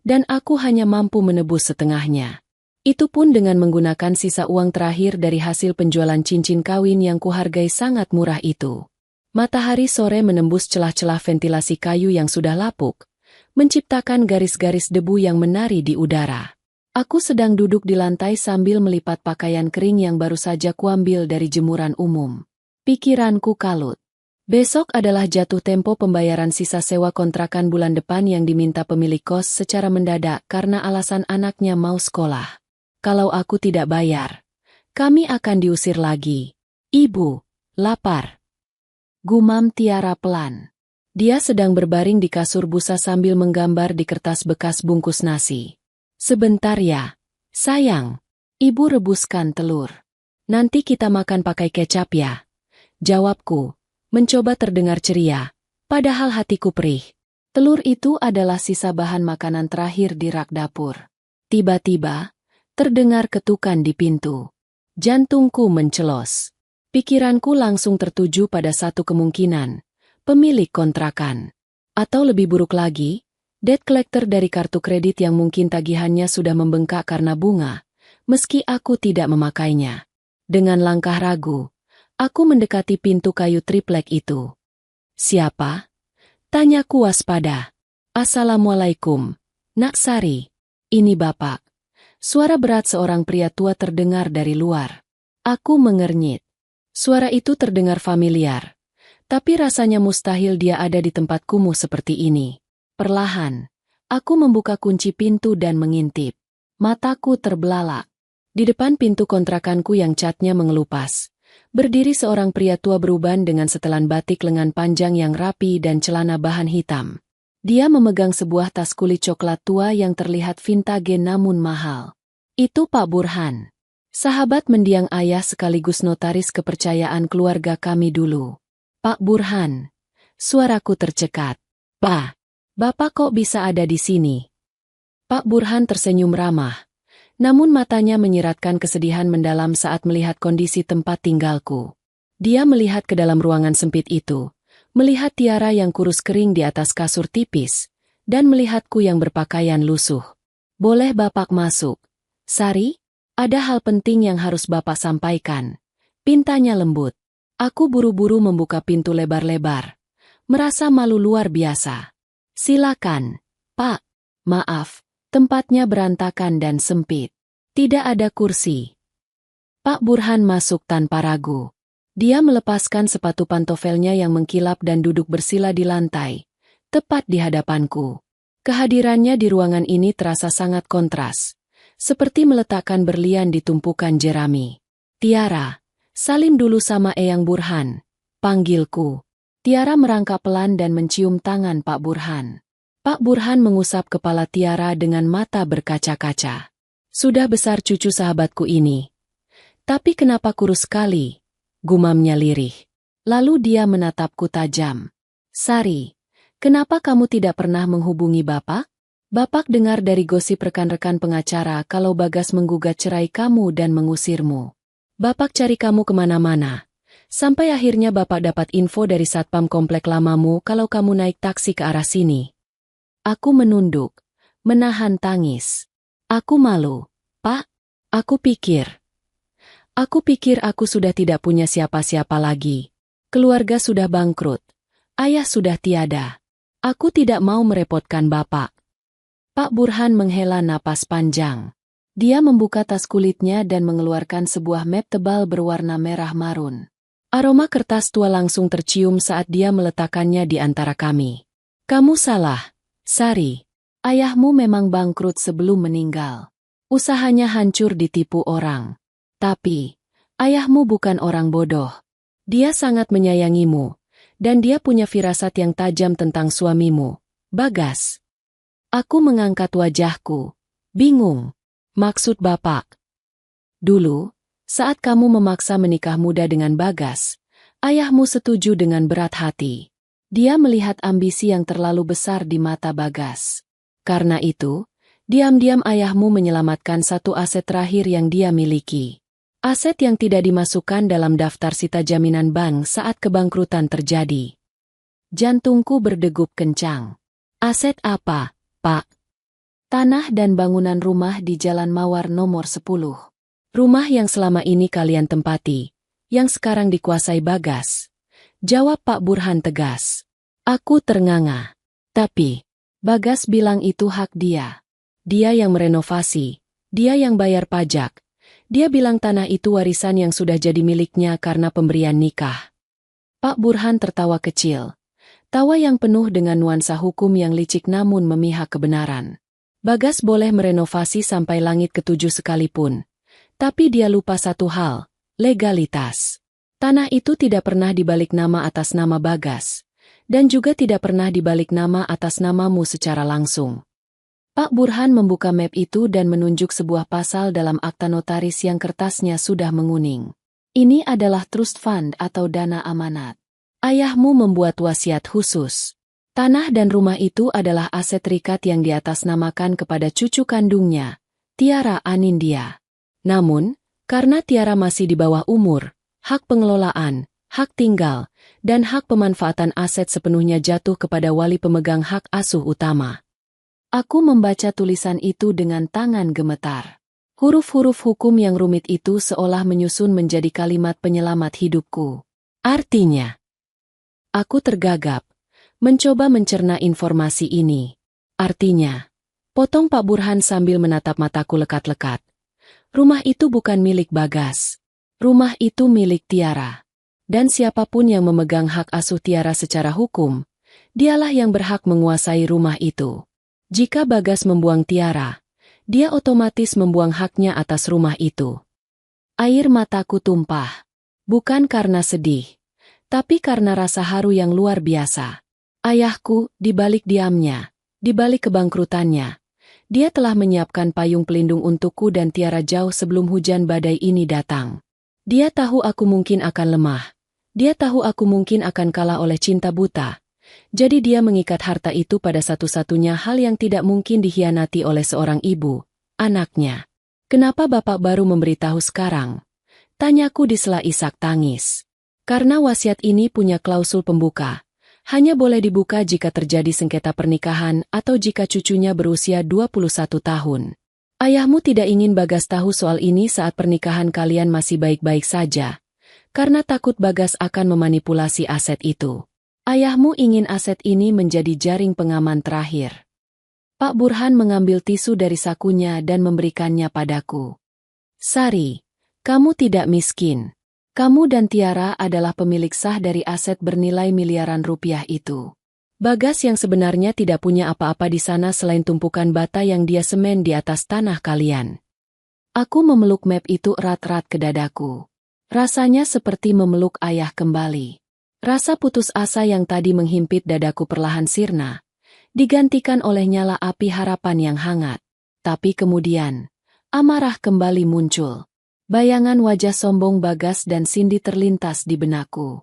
dan aku hanya mampu menebus setengahnya. Itu pun dengan menggunakan sisa uang terakhir dari hasil penjualan cincin kawin yang kuhargai sangat murah itu. Matahari sore menembus celah-celah ventilasi kayu yang sudah lapuk, menciptakan garis-garis debu yang menari di udara. Aku sedang duduk di lantai sambil melipat pakaian kering yang baru saja kuambil dari jemuran umum. Pikiranku kalut. Besok adalah jatuh tempo pembayaran sisa sewa kontrakan bulan depan yang diminta pemilik kos secara mendadak karena alasan anaknya mau sekolah. Kalau aku tidak bayar, kami akan diusir lagi. Ibu, lapar. Gumam Tiara pelan. Dia sedang berbaring di kasur busa sambil menggambar di kertas bekas bungkus nasi. Sebentar ya, sayang. Ibu rebuskan telur. Nanti kita makan pakai kecap ya. Jawabku, mencoba terdengar ceria, padahal hatiku perih. Telur itu adalah sisa bahan makanan terakhir di rak dapur. Tiba-tiba, terdengar ketukan di pintu. Jantungku mencelos. Pikiranku langsung tertuju pada satu kemungkinan, pemilik kontrakan. Atau lebih buruk lagi, debt collector dari kartu kredit yang mungkin tagihannya sudah membengkak karena bunga, meski aku tidak memakainya. Dengan langkah ragu, aku mendekati pintu kayu triplek itu. Siapa? Tanyaku waspada. Assalamualaikum, Nak Sari. Ini Bapak. Suara berat seorang pria tua terdengar dari luar. Aku mengernyit. Suara itu terdengar familiar. Tapi rasanya mustahil dia ada di tempat kumuh seperti ini. Perlahan, aku membuka kunci pintu dan mengintip. Mataku terbelalak. Di depan pintu kontrakanku yang catnya mengelupas, berdiri seorang pria tua beruban dengan setelan batik lengan panjang yang rapi dan celana bahan hitam. Dia memegang sebuah tas kulit coklat tua yang terlihat vintage namun mahal. Itu Pak Burhan. Sahabat mendiang ayah sekaligus notaris kepercayaan keluarga kami dulu. Pak Burhan. Suaraku tercekat. Pak, Bapak kok bisa ada di sini? Pak Burhan tersenyum ramah. Namun matanya menyiratkan kesedihan mendalam saat melihat kondisi tempat tinggalku. Dia melihat ke dalam ruangan sempit itu, melihat Tiara yang kurus kering di atas kasur tipis, dan melihatku yang berpakaian lusuh. Boleh Bapak masuk? Sari? Ada hal penting yang harus Bapak sampaikan. Pintanya lembut. Aku buru-buru membuka pintu lebar-lebar. Merasa malu luar biasa. Silakan, Pak. Maaf, tempatnya berantakan dan sempit. Tidak ada kursi. Pak Burhan masuk tanpa ragu. Dia melepaskan sepatu pantofelnya yang mengkilap dan duduk bersila di lantai, tepat di hadapanku. Kehadirannya di ruangan ini terasa sangat kontras. Seperti meletakkan berlian di tumpukan jerami. Tiara, salim dulu sama Eyang Burhan, panggilku. Tiara merangkak pelan dan mencium tangan Pak Burhan. Pak Burhan mengusap kepala Tiara dengan mata berkaca-kaca. Sudah besar cucu sahabatku ini. Tapi kenapa kurus sekali? Gumamnya lirih. Lalu dia menatapku tajam. Sari, kenapa kamu tidak pernah menghubungi Bapak? Bapak dengar dari gosip rekan-rekan pengacara kalau Bagas menggugat cerai kamu dan mengusirmu. Bapak cari kamu kemana-mana. Sampai akhirnya Bapak dapat info dari satpam komplek lamamu kalau kamu naik taksi ke arah sini. Aku menunduk, menahan tangis. Aku malu, Pak. Aku pikir aku sudah tidak punya siapa-siapa lagi. Keluarga sudah bangkrut. Ayah sudah tiada. Aku tidak mau merepotkan Bapak. Pak Burhan menghela napas panjang. Dia membuka tas kulitnya dan mengeluarkan sebuah map tebal berwarna merah marun. Aroma kertas tua langsung tercium saat dia meletakkannya di antara kami. Kamu salah, Sari. Ayahmu memang bangkrut sebelum meninggal. Usahanya hancur ditipu orang. Tapi, ayahmu bukan orang bodoh. Dia sangat menyayangimu, dan dia punya firasat yang tajam tentang suamimu, Bagas. Aku mengangkat wajahku. Bingung. Maksud Bapak? Dulu, saat kamu memaksa menikah muda dengan Bagas, ayahmu setuju dengan berat hati. Dia melihat ambisi yang terlalu besar di mata Bagas. Karena itu, diam-diam ayahmu menyelamatkan satu aset terakhir yang dia miliki. Aset yang tidak dimasukkan dalam daftar sita jaminan bank saat kebangkrutan terjadi. Jantungku berdegup kencang. Aset apa, Pak? Tanah dan bangunan rumah di Jalan Mawar nomor 10. Rumah yang selama ini kalian tempati, yang sekarang dikuasai Bagas. Jawab Pak Burhan tegas. Aku ternganga. Tapi, Bagas bilang itu hak dia. Dia yang merenovasi, dia yang bayar pajak. Dia bilang tanah itu warisan yang sudah jadi miliknya karena pemberian nikah. Pak Burhan tertawa kecil. Tawa yang penuh dengan nuansa hukum yang licik namun memihak kebenaran. Bagas boleh merenovasi sampai langit ketujuh sekalipun. Tapi dia lupa satu hal, legalitas. Tanah itu tidak pernah dibalik nama atas nama Bagas, dan juga tidak pernah dibalik nama atas namamu secara langsung. Pak Burhan membuka map itu dan menunjuk sebuah pasal dalam akta notaris yang kertasnya sudah menguning. Ini adalah trust fund atau dana amanat. Ayahmu membuat wasiat khusus. Tanah dan rumah itu adalah aset rikat yang diatasnamakan kepada cucu kandungnya, Tiara Anindya. Namun, karena Tiara masih di bawah umur, hak pengelolaan, hak tinggal, dan hak pemanfaatan aset sepenuhnya jatuh kepada wali pemegang hak asuh utama. Aku membaca tulisan itu dengan tangan gemetar. Huruf-huruf hukum yang rumit itu seolah menyusun menjadi kalimat penyelamat hidupku. Artinya, aku tergagap, mencoba mencerna informasi ini. Artinya, potong Pak Burhan sambil menatap mataku lekat-lekat. Rumah itu bukan milik Bagas. Rumah itu milik Tiara. Dan siapapun yang memegang hak asuh Tiara secara hukum, dialah yang berhak menguasai rumah itu. Jika Bagas membuang Tiara, dia otomatis membuang haknya atas rumah itu. Air mataku tumpah. Bukan karena sedih, tapi karena rasa haru yang luar biasa. Ayahku, di balik diamnya, di balik kebangkrutannya, dia telah menyiapkan payung pelindung untukku dan Tiara jauh sebelum hujan badai ini datang. Dia tahu aku mungkin akan lemah. Dia tahu aku mungkin akan kalah oleh cinta buta. Jadi dia mengikat harta itu pada satu-satunya hal yang tidak mungkin dikhianati oleh seorang ibu, anaknya. Kenapa bapak baru memberitahu sekarang? Tanyaku di sela isak tangis. Karena wasiat ini punya klausul pembuka. Hanya boleh dibuka jika terjadi sengketa pernikahan atau jika cucunya berusia 21 tahun. Ayahmu tidak ingin Bagas tahu soal ini saat pernikahan kalian masih baik-baik saja. Karena takut Bagas akan memanipulasi aset itu. Ayahmu ingin aset ini menjadi jaring pengaman terakhir. Pak Burhan mengambil tisu dari sakunya dan memberikannya padaku. Sari, kamu tidak miskin. Kamu dan Tiara adalah pemilik sah dari aset bernilai miliaran rupiah itu. Bagas yang sebenarnya tidak punya apa-apa di sana selain tumpukan bata yang dia semen di atas tanah kalian. Aku memeluk map itu erat-erat ke dadaku. Rasanya seperti memeluk ayah kembali. Rasa putus asa yang tadi menghimpit dadaku perlahan sirna, digantikan oleh nyala api harapan yang hangat. Tapi kemudian, amarah kembali muncul. Bayangan wajah sombong Bagas dan Cindy terlintas di benakku.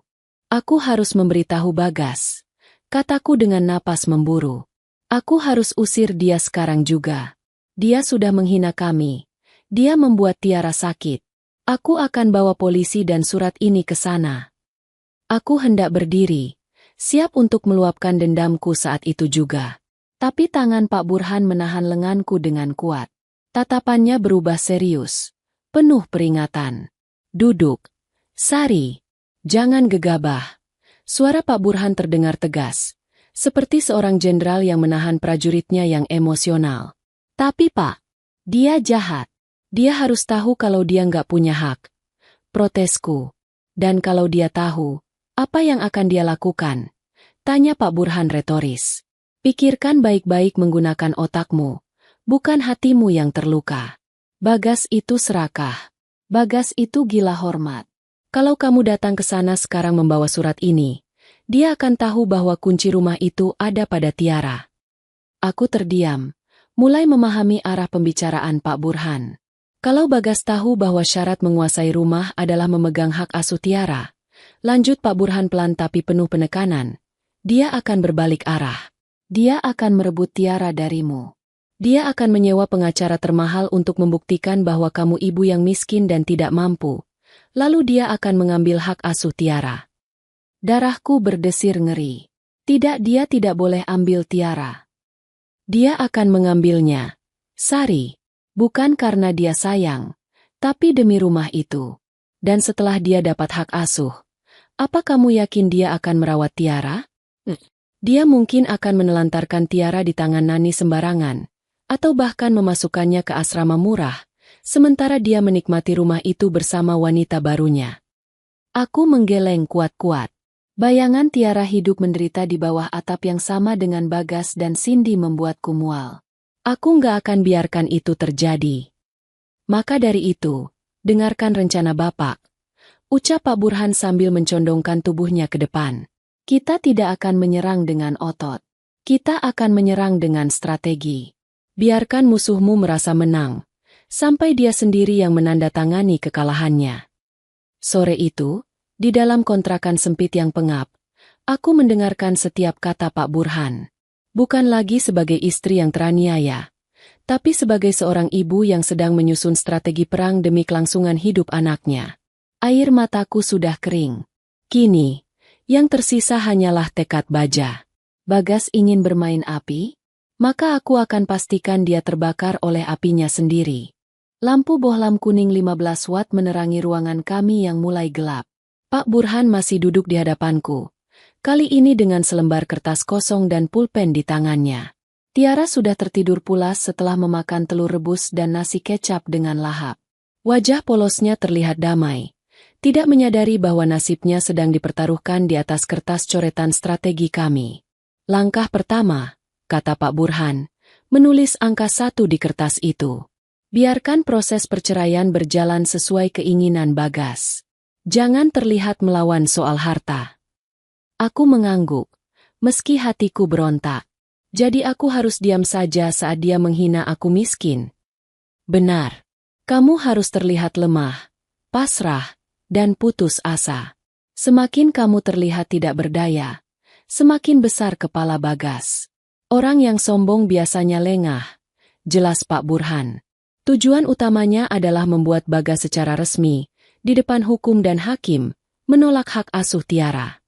Aku harus memberitahu Bagas. Kataku dengan napas memburu. Aku harus usir dia sekarang juga. Dia sudah menghina kami. Dia membuat Tiara sakit. Aku akan bawa polisi dan surat ini ke sana. Aku hendak berdiri, siap untuk meluapkan dendamku saat itu juga. Tapi tangan Pak Burhan menahan lenganku dengan kuat. Tatapannya berubah serius, penuh peringatan. Duduk. Sari, jangan gegabah. Suara Pak Burhan terdengar tegas, seperti seorang jenderal yang menahan prajuritnya yang emosional. Tapi Pak, dia jahat. Dia harus tahu kalau dia nggak punya hak. Protesku. Dan kalau dia tahu, apa yang akan dia lakukan? Tanya Pak Burhan retoris. Pikirkan baik-baik menggunakan otakmu, bukan hatimu yang terluka. Bagas itu serakah. Bagas itu gila hormat. Kalau kamu datang ke sana sekarang membawa surat ini, dia akan tahu bahwa kunci rumah itu ada pada Tiara. Aku terdiam, mulai memahami arah pembicaraan Pak Burhan. Kalau Bagas tahu bahwa syarat menguasai rumah adalah memegang hak asuh Tiara, lanjut Pak Burhan pelan tapi penuh penekanan, dia akan berbalik arah. Dia akan merebut Tiara darimu. Dia akan menyewa pengacara termahal untuk membuktikan bahwa kamu ibu yang miskin dan tidak mampu. Lalu dia akan mengambil hak asuh Tiara. Darahku berdesir ngeri. Tidak, dia tidak boleh ambil Tiara. Dia akan mengambilnya. Sari. Bukan karena dia sayang, tapi demi rumah itu. Dan setelah dia dapat hak asuh, apa kamu yakin dia akan merawat Tiara? Dia mungkin akan menelantarkan Tiara di tangan Nani sembarangan, atau bahkan memasukkannya ke asrama murah, sementara dia menikmati rumah itu bersama wanita barunya. Aku menggeleng kuat-kuat. Bayangan Tiara hidup menderita di bawah atap yang sama dengan Bagas dan Cindy membuatku mual. Aku nggak akan biarkan itu terjadi. Maka dari itu, dengarkan rencana Bapak. ucap Pak Burhan sambil mencondongkan tubuhnya ke depan. Kita tidak akan menyerang dengan otot. Kita akan menyerang dengan strategi. Biarkan musuhmu merasa menang, sampai dia sendiri yang menandatangani kekalahannya. Sore itu, di dalam kontrakan sempit yang pengap, aku mendengarkan setiap kata Pak Burhan. Bukan lagi sebagai istri yang teraniaya, tapi sebagai seorang ibu yang sedang menyusun strategi perang demi kelangsungan hidup anaknya. Air mataku sudah kering. Kini, yang tersisa hanyalah tekad baja. Bagas ingin bermain api? Maka aku akan pastikan dia terbakar oleh apinya sendiri. Lampu bohlam kuning 15 watt menerangi ruangan kami yang mulai gelap. Pak Burhan masih duduk di hadapanku. Kali ini dengan selembar kertas kosong dan pulpen di tangannya. Tiara sudah tertidur pulas setelah memakan telur rebus dan nasi kecap dengan lahap. Wajah polosnya terlihat damai. Tidak menyadari bahwa nasibnya sedang dipertaruhkan di atas kertas coretan strategi kami. Langkah pertama, kata Pak Burhan, menulis angka 1 di kertas itu. Biarkan proses perceraian berjalan sesuai keinginan Bagas. Jangan terlihat melawan soal harta. Aku mengangguk, meski hatiku berontak. Jadi aku harus diam saja saat dia menghina aku miskin. Benar. Kamu harus terlihat lemah, pasrah, dan putus asa. Semakin kamu terlihat tidak berdaya, semakin besar kepala Bagas. Orang yang sombong biasanya lengah, jelas Pak Burhan. Tujuan utamanya adalah membuat Bagas secara resmi, di depan hukum dan hakim, menolak hak asuh Tiara.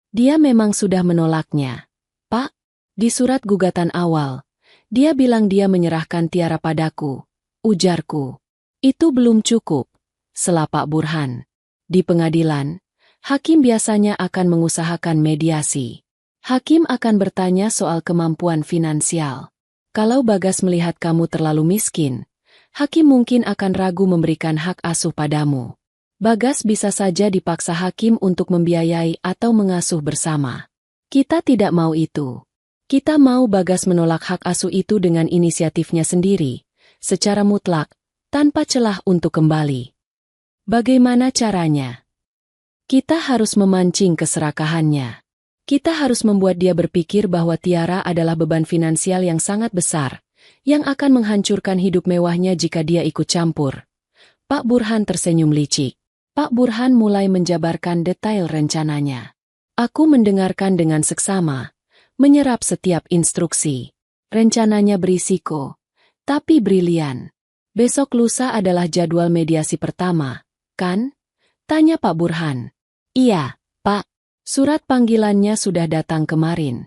Dia memang sudah menolaknya. Pak, di surat gugatan awal, dia bilang dia menyerahkan Tiara padaku, ujarku. Itu belum cukup, sela Pak Burhan. Di pengadilan, hakim biasanya akan mengusahakan mediasi. Hakim akan bertanya soal kemampuan finansial. Kalau Bagas melihat kamu terlalu miskin, hakim mungkin akan ragu memberikan hak asuh padamu. Bagas bisa saja dipaksa hakim untuk membiayai atau mengasuh bersama. Kita tidak mau itu. Kita mau Bagas menolak hak asuh itu dengan inisiatifnya sendiri, secara mutlak, tanpa celah untuk kembali. Bagaimana caranya? Kita harus memancing keserakahannya. Kita harus membuat dia berpikir bahwa Tiara adalah beban finansial yang sangat besar, yang akan menghancurkan hidup mewahnya jika dia ikut campur. Pak Burhan tersenyum licik. Pak Burhan mulai menjabarkan detail rencananya. Aku mendengarkan dengan seksama, menyerap setiap instruksi. Rencananya berisiko, tapi brilian. Besok lusa adalah jadwal mediasi pertama, kan? Tanya Pak Burhan. Iya, Pak. Surat panggilannya sudah datang kemarin.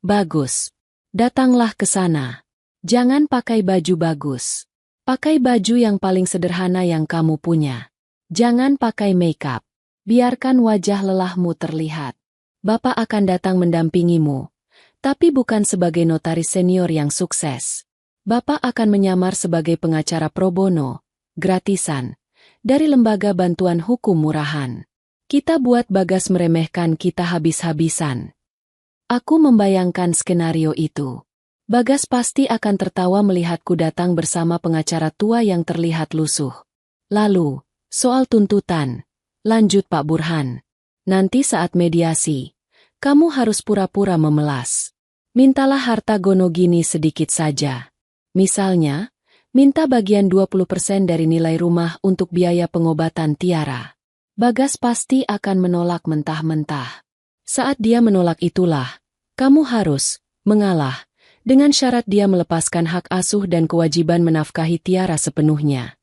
Bagus. Datanglah ke sana. Jangan pakai baju bagus. Pakai baju yang paling sederhana yang kamu punya. Jangan pakai make-up. Biarkan wajah lelahmu terlihat. Bapak akan datang mendampingimu, tapi bukan sebagai notaris senior yang sukses. Bapak akan menyamar sebagai pengacara pro bono, gratisan, dari lembaga bantuan hukum murahan. Kita buat Bagas meremehkan kita habis-habisan. Aku membayangkan skenario itu. Bagas pasti akan tertawa melihatku datang bersama pengacara tua yang terlihat lusuh. Lalu, soal tuntutan, lanjut Pak Burhan. Nanti saat mediasi, kamu harus pura-pura memelas. Mintalah harta Gonogini sedikit saja. Misalnya, minta bagian 20% dari nilai rumah untuk biaya pengobatan Tiara. Bagas pasti akan menolak mentah-mentah. Saat dia menolak itulah, kamu harus mengalah, dengan syarat dia melepaskan hak asuh dan kewajiban menafkahi Tiara sepenuhnya.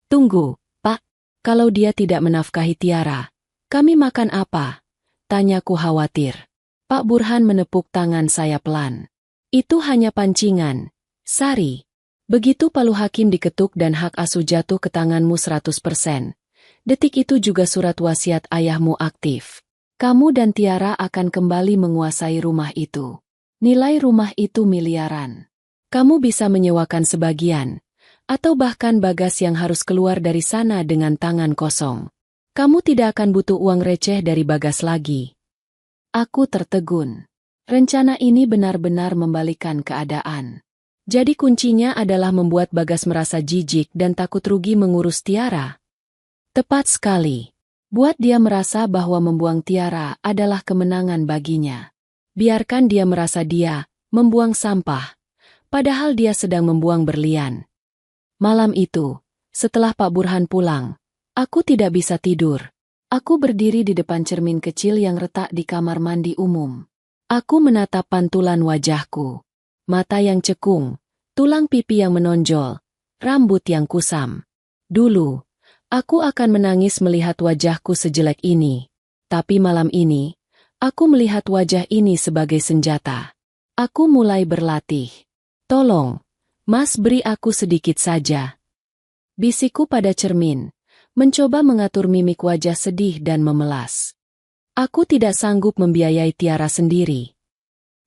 Tunggu, Pak, kalau dia tidak menafkahi Tiara, kami makan apa? Tanyaku khawatir. Pak Burhan menepuk tangan saya pelan. Itu hanya pancingan, Sari. Begitu palu hakim diketuk dan hak asuh jatuh ke tanganmu 100%. Detik itu juga surat wasiat ayahmu aktif. Kamu dan Tiara akan kembali menguasai rumah itu. Nilai rumah itu miliaran. Kamu bisa menyewakan sebagian, atau bahkan Bagas yang harus keluar dari sana dengan tangan kosong. Kamu tidak akan butuh uang receh dari Bagas lagi. Aku tertegun. Rencana ini benar-benar membalikkan keadaan. Jadi kuncinya adalah membuat Bagas merasa jijik dan takut rugi mengurus Tiara. Tepat sekali. Buat dia merasa bahwa membuang tiara adalah kemenangan baginya. Biarkan dia merasa dia membuang sampah, padahal dia sedang membuang berlian. Malam itu, setelah Pak Burhan pulang, aku tidak bisa tidur. Aku berdiri di depan cermin kecil yang retak di kamar mandi umum. Aku menatap pantulan wajahku. Mata yang cekung, tulang pipi yang menonjol, rambut yang kusam. Dulu, aku akan menangis melihat wajahku sejelek ini. Tapi malam ini, aku melihat wajah ini sebagai senjata. Aku mulai berlatih. Tolong, Mas, beri aku sedikit saja. Bisikku pada cermin, mencoba mengatur mimik wajah sedih dan memelas. Aku tidak sanggup membiayai tiara sendiri.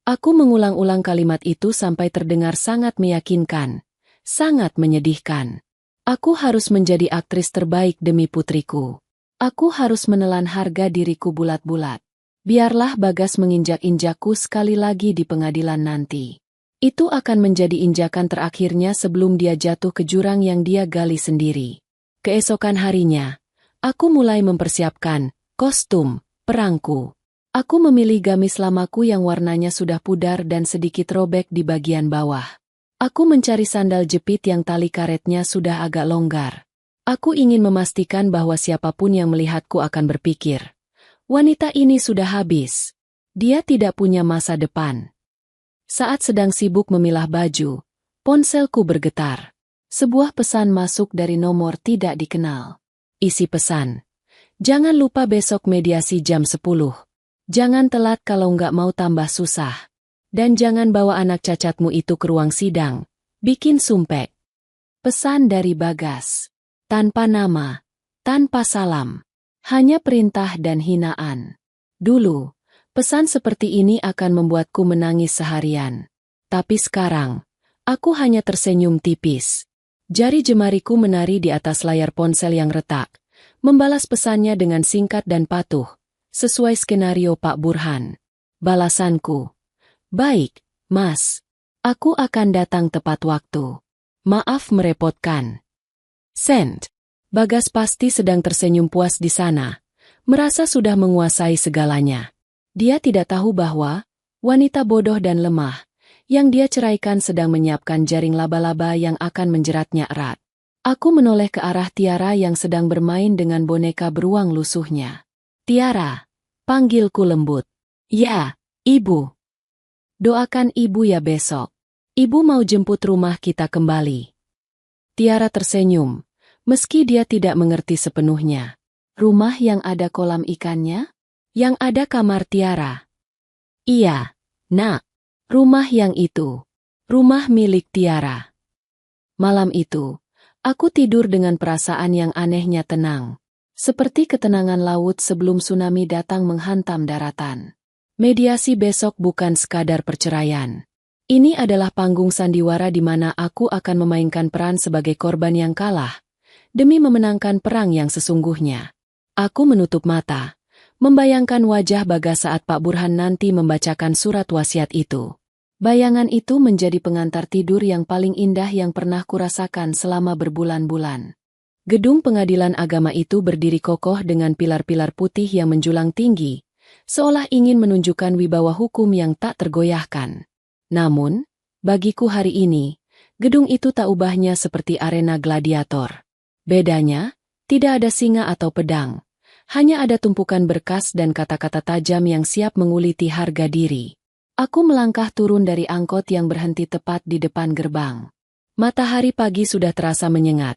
Aku mengulang-ulang kalimat itu sampai terdengar sangat meyakinkan, sangat menyedihkan. Aku harus menjadi aktris terbaik demi putriku. Aku harus menelan harga diriku bulat-bulat. Biarlah Bagas menginjak-injakku sekali lagi di pengadilan nanti. Itu akan menjadi injakan terakhirnya sebelum dia jatuh ke jurang yang dia gali sendiri. Keesokan harinya, aku mulai mempersiapkan kostum perangku. Aku memilih gamis lamaku yang warnanya sudah pudar dan sedikit robek di bagian bawah. Aku mencari sandal jepit yang tali karetnya sudah agak longgar. Aku ingin memastikan bahwa siapapun yang melihatku akan berpikir, wanita ini sudah habis. Dia tidak punya masa depan. Saat sedang sibuk memilah baju, ponselku bergetar. Sebuah pesan masuk dari nomor tidak dikenal. Isi pesan, jangan lupa besok mediasi jam 10. Jangan telat kalau nggak mau tambah susah. Dan jangan bawa anak cacatmu itu ke ruang sidang. Bikin sumpek. Pesan dari Bagas. Tanpa nama, tanpa salam. Hanya perintah dan hinaan. Dulu, pesan seperti ini akan membuatku menangis seharian. Tapi sekarang, aku hanya tersenyum tipis. Jari jemariku menari di atas layar ponsel yang retak, membalas pesannya dengan singkat dan patuh, sesuai skenario Pak Burhan. Balasanku, baik, Mas. Aku akan datang tepat waktu. Maaf merepotkan. Send. Bagas pasti sedang tersenyum puas di sana, merasa sudah menguasai segalanya. Dia tidak tahu bahwa wanita bodoh dan lemah yang dia ceraikan sedang menyiapkan jaring laba-laba yang akan menjeratnya erat. Aku menoleh ke arah Tiara yang sedang bermain dengan boneka beruang lusuhnya. Tiara, panggilku lembut. Ya, Ibu. Doakan Ibu ya besok. Ibu mau jemput rumah kita kembali. Tiara tersenyum, meski dia tidak mengerti sepenuhnya. Rumah yang ada kolam ikannya? Yang ada kamar Tiara. Iya, Nak. Rumah yang itu. Rumah milik Tiara. Malam itu, aku tidur dengan perasaan yang anehnya tenang. Seperti ketenangan laut sebelum tsunami datang menghantam daratan. Mediasi besok bukan sekadar perceraian. Ini adalah panggung sandiwara di mana aku akan memainkan peran sebagai korban yang kalah, demi memenangkan perang yang sesungguhnya. Aku menutup mata, membayangkan wajah Bagas saat Pak Burhan nanti membacakan surat wasiat itu. Bayangan itu menjadi pengantar tidur yang paling indah yang pernah kurasakan selama berbulan-bulan. Gedung pengadilan agama itu berdiri kokoh dengan pilar-pilar putih yang menjulang tinggi, seolah ingin menunjukkan wibawa hukum yang tak tergoyahkan. Namun, bagiku hari ini, gedung itu tak ubahnya seperti arena gladiator. Bedanya, tidak ada singa atau pedang. Hanya ada tumpukan berkas dan kata-kata tajam yang siap menguliti harga diri. Aku melangkah turun dari angkot yang berhenti tepat di depan gerbang. Matahari pagi sudah terasa menyengat,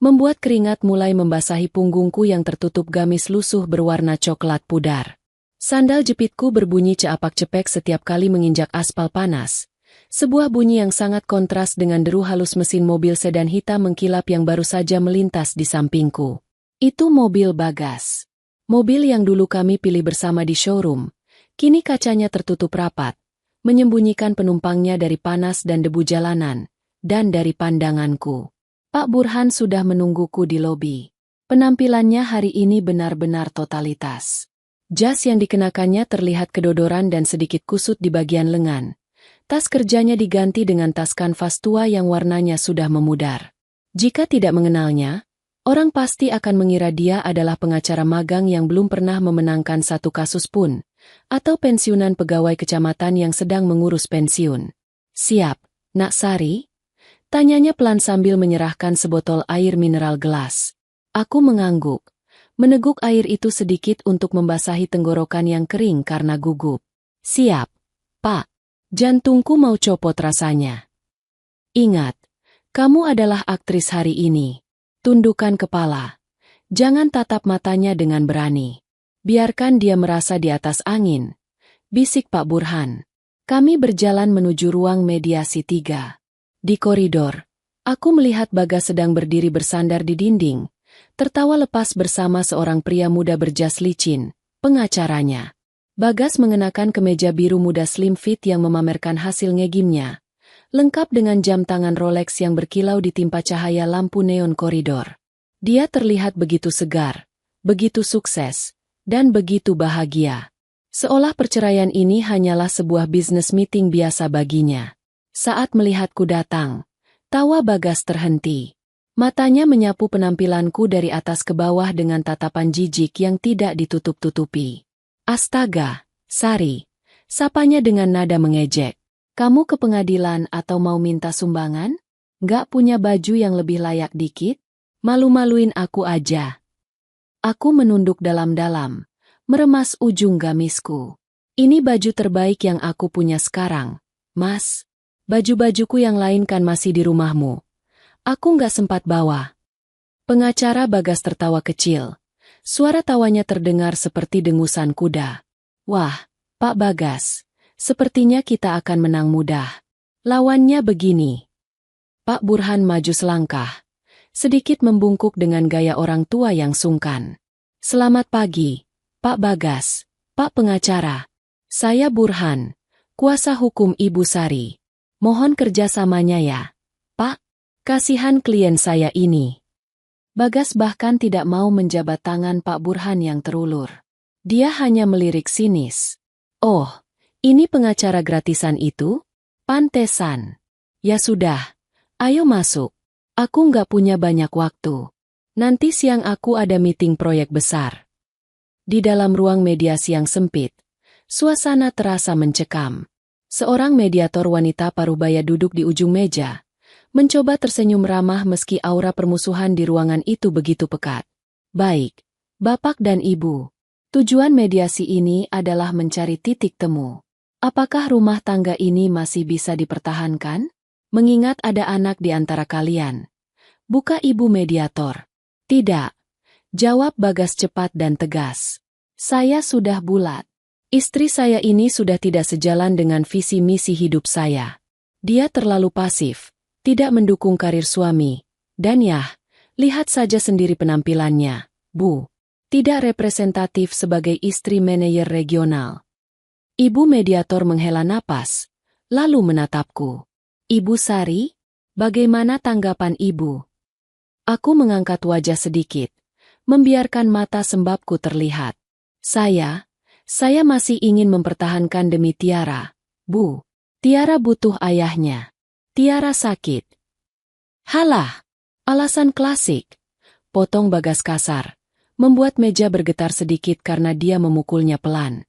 membuat keringat mulai membasahi punggungku yang tertutup gamis lusuh berwarna coklat pudar. Sandal jepitku berbunyi ceapak-cepek setiap kali menginjak aspal panas. Sebuah bunyi yang sangat kontras dengan deru halus mesin mobil sedan hitam mengkilap yang baru saja melintas di sampingku. Itu mobil Bagas. Mobil yang dulu kami pilih bersama di showroom. Kini kacanya tertutup rapat, menyembunyikan penumpangnya dari panas dan debu jalanan, dan dari pandanganku. Pak Burhan sudah menungguku di lobi. Penampilannya hari ini benar-benar totalitas. Jas yang dikenakannya terlihat kedodoran dan sedikit kusut di bagian lengan. Tas kerjanya diganti dengan tas kanvas tua yang warnanya sudah memudar. Jika tidak mengenalnya, Orang pasti akan mengira dia adalah pengacara magang yang belum pernah memenangkan satu kasus pun, atau pensiunan pegawai kecamatan yang sedang mengurus pensiun. "Siap, Nak Sari?" Tanyanya pelan sambil menyerahkan sebotol air mineral gelas. Aku mengangguk, meneguk air itu sedikit untuk membasahi tenggorokan yang kering karena gugup. "Siap, Pak. Jantungku mau copot rasanya." "Ingat, kamu adalah aktris hari ini. Tundukkan kepala. Jangan tatap matanya dengan berani. Biarkan dia merasa di atas angin," bisik Pak Burhan. Kami berjalan menuju ruang mediasi 3. Di koridor, aku melihat Bagas sedang berdiri bersandar di dinding, tertawa lepas bersama seorang pria muda berjas licin, pengacaranya. Bagas mengenakan kemeja biru muda slim fit yang memamerkan hasil ngegimnya, lengkap dengan jam tangan Rolex yang berkilau ditimpa cahaya lampu neon koridor. Dia terlihat begitu segar, begitu sukses, dan begitu bahagia. Seolah perceraian ini hanyalah sebuah bisnis meeting biasa baginya. Saat melihatku datang, tawa Bagas terhenti. Matanya menyapu penampilanku dari atas ke bawah dengan tatapan jijik yang tidak ditutup-tutupi. "Astaga, Sari," sapanya dengan nada mengejek. "Kamu ke pengadilan atau mau minta sumbangan? Nggak punya baju yang lebih layak dikit? Malu-maluin aku aja." Aku menunduk dalam-dalam, meremas ujung gamisku. "Ini baju terbaik yang aku punya sekarang, Mas. Baju-bajuku yang lain kan masih di rumahmu. Aku nggak sempat bawa." Pengacara Bagas tertawa kecil. Suara tawanya terdengar seperti dengusan kuda. "Wah, Pak Bagas. Sepertinya kita akan menang mudah. Lawannya begini." Pak Burhan maju selangkah, sedikit membungkuk dengan gaya orang tua yang sungkan. "Selamat pagi, Pak Bagas, Pak Pengacara. Saya Burhan, kuasa hukum Ibu Sari. Mohon kerjasamanya ya, Pak. Kasihan klien saya ini." Bagas bahkan tidak mau menjabat tangan Pak Burhan yang terulur. Dia hanya melirik sinis. "Oh, ini pengacara gratisan itu? Pantesan. Ya sudah, ayo masuk. Aku nggak punya banyak waktu. Nanti siang aku ada meeting proyek besar." Di dalam ruang mediasi yang sempit, suasana terasa mencekam. Seorang mediator wanita parubaya duduk di ujung meja, mencoba tersenyum ramah meski aura permusuhan di ruangan itu begitu pekat. "Baik, Bapak dan Ibu. Tujuan mediasi ini adalah mencari titik temu. Apakah rumah tangga ini masih bisa dipertahankan? Mengingat ada anak di antara kalian." Buka Ibu mediator. "Tidak," jawab Bagas cepat dan tegas. "Saya sudah bulat. Istri saya ini sudah tidak sejalan dengan visi misi hidup saya. Dia terlalu pasif, tidak mendukung karir suami. Dan yah, lihat saja sendiri penampilannya, Bu. Tidak representatif sebagai istri manajer regional." Ibu mediator menghela napas, lalu menatapku. "Ibu Sari, bagaimana tanggapan Ibu?" Aku mengangkat wajah sedikit, membiarkan mata sembabku terlihat. Saya masih ingin mempertahankan demi Tiara, Bu. Tiara butuh ayahnya. Tiara sakit." "Halah, alasan klasik," potong Bagas kasar, membuat meja bergetar sedikit karena dia memukulnya pelan.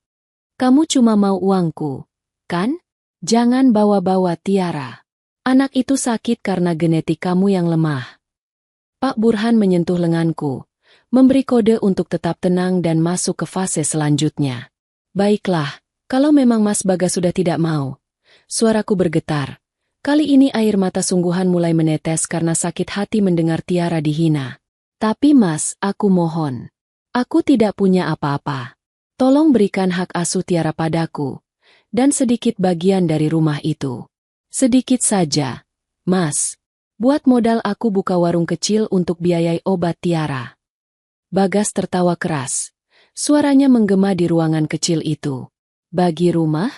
"Kamu cuma mau uangku, kan? Jangan bawa-bawa Tiara. Anak itu sakit karena genetik kamu yang lemah." Pak Burhan menyentuh lenganku, memberi kode untuk tetap tenang dan masuk ke fase selanjutnya. "Baiklah, kalau memang Mas Bagas sudah tidak mau." Suaraku bergetar. Kali ini air mata sungguhan mulai menetes karena sakit hati mendengar Tiara dihina. "Tapi Mas, aku mohon. Aku tidak punya apa-apa. Tolong berikan hak asuh Tiara padaku, dan sedikit bagian dari rumah itu. Sedikit saja, Mas. Buat modal aku buka warung kecil untuk biayai obat Tiara." Bagas tertawa keras. Suaranya menggema di ruangan kecil itu. "Bagi rumah?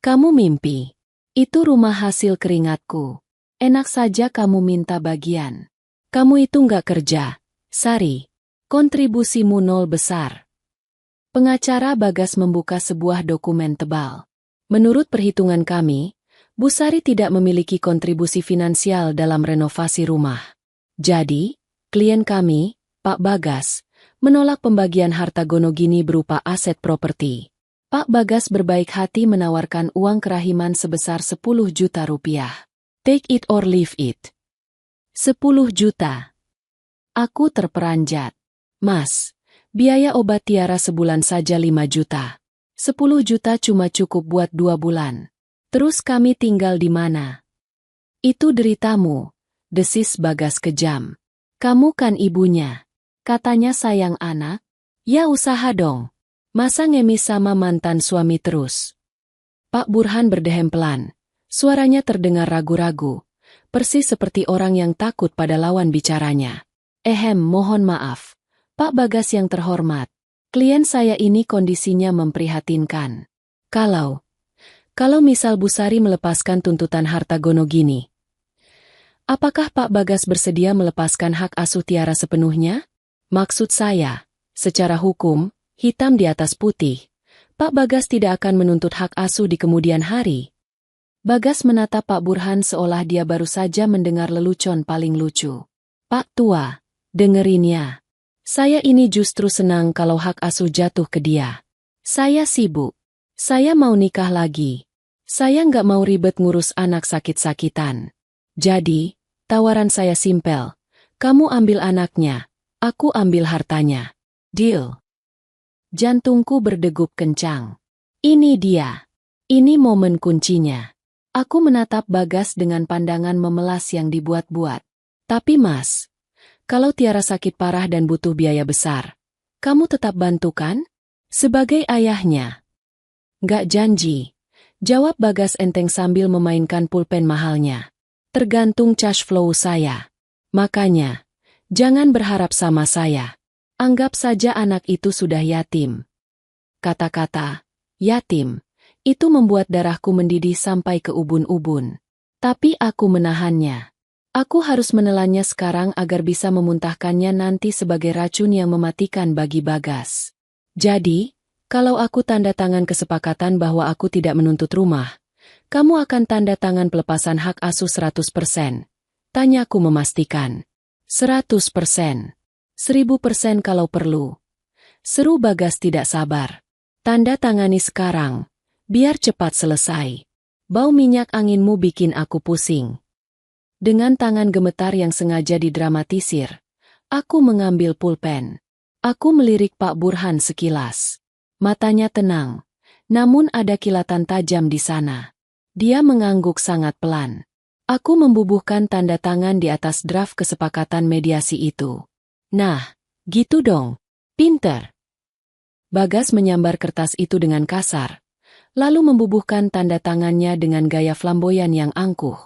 Kamu mimpi. Itu rumah hasil keringatku. Enak saja kamu minta bagian. Kamu itu nggak kerja, Sari. Kontribusimu nol besar." Pengacara Bagas membuka sebuah dokumen tebal. "Menurut perhitungan kami, Bu Sari tidak memiliki kontribusi finansial dalam renovasi rumah. Jadi, klien kami, Pak Bagas, menolak pembagian harta Gonogini berupa aset properti. Pak Bagas berbaik hati menawarkan uang kerahiman sebesar 10 juta rupiah. Take it or leave it. 10 juta. Aku terperanjat. Mas, biaya obat Tiara sebulan saja 5 juta. 10 juta cuma cukup buat 2 bulan. Terus kami tinggal di mana? Itu deritamu, desis Bagas kejam. Kamu kan ibunya. Katanya sayang anak. Ya usaha dong. Masa ngemis sama mantan suami terus? Pak Burhan berdehem pelan. Suaranya terdengar ragu-ragu. Persis seperti orang yang takut pada lawan bicaranya. Mohon maaf. Pak Bagas yang terhormat. Klien saya ini kondisinya memprihatinkan. Kalau misal Bu Sari melepaskan tuntutan harta Gonogini, apakah Pak Bagas bersedia melepaskan hak asuh Tiara sepenuhnya? Maksud saya, secara hukum, hitam di atas putih, Pak Bagas tidak akan menuntut hak asuh di kemudian hari. Bagas menatap Pak Burhan seolah dia baru saja mendengar lelucon paling lucu. Pak Tua, dengerin ya. Saya ini justru senang kalau hak asuh jatuh ke dia. Saya sibuk. Saya mau nikah lagi. Saya nggak mau ribet ngurus anak sakit-sakitan. Jadi, tawaran saya simpel. Kamu ambil anaknya, aku ambil hartanya. Deal. Jantungku berdegup kencang. Ini dia. Ini momen kuncinya. Aku menatap Bagas dengan pandangan memelas yang dibuat-buat. Tapi Mas, kalau Tiara sakit parah dan butuh biaya besar, kamu tetap bantu kan? Sebagai ayahnya. Nggak janji. Jawab Bagas enteng sambil memainkan pulpen mahalnya. Tergantung cash flow saya. Makanya, jangan berharap sama saya. Anggap saja anak itu sudah yatim. Kata-kata, yatim, itu membuat darahku mendidih sampai ke ubun-ubun. Tapi aku menahannya. Aku harus menelannya sekarang agar bisa memuntahkannya nanti sebagai racun yang mematikan bagi Bagas. Jadi, kalau aku tanda tangan kesepakatan bahwa aku tidak menuntut rumah, kamu akan tanda tangan pelepasan hak asuh 100%. Tanyaku memastikan. 100%. 1000% kalau perlu. Seru Bagas tidak sabar. Tanda tangani sekarang. Biar cepat selesai. Bau minyak anginmu bikin aku pusing. Dengan tangan gemetar yang sengaja didramatisir, aku mengambil pulpen. Aku melirik Pak Burhan sekilas. Matanya tenang, namun ada kilatan tajam di sana. Dia mengangguk sangat pelan. Aku membubuhkan tanda tangan di atas draft kesepakatan mediasi itu. Nah, gitu dong. Pinter. Bagas menyambar kertas itu dengan kasar, lalu membubuhkan tanda tangannya dengan gaya flamboyan yang angkuh.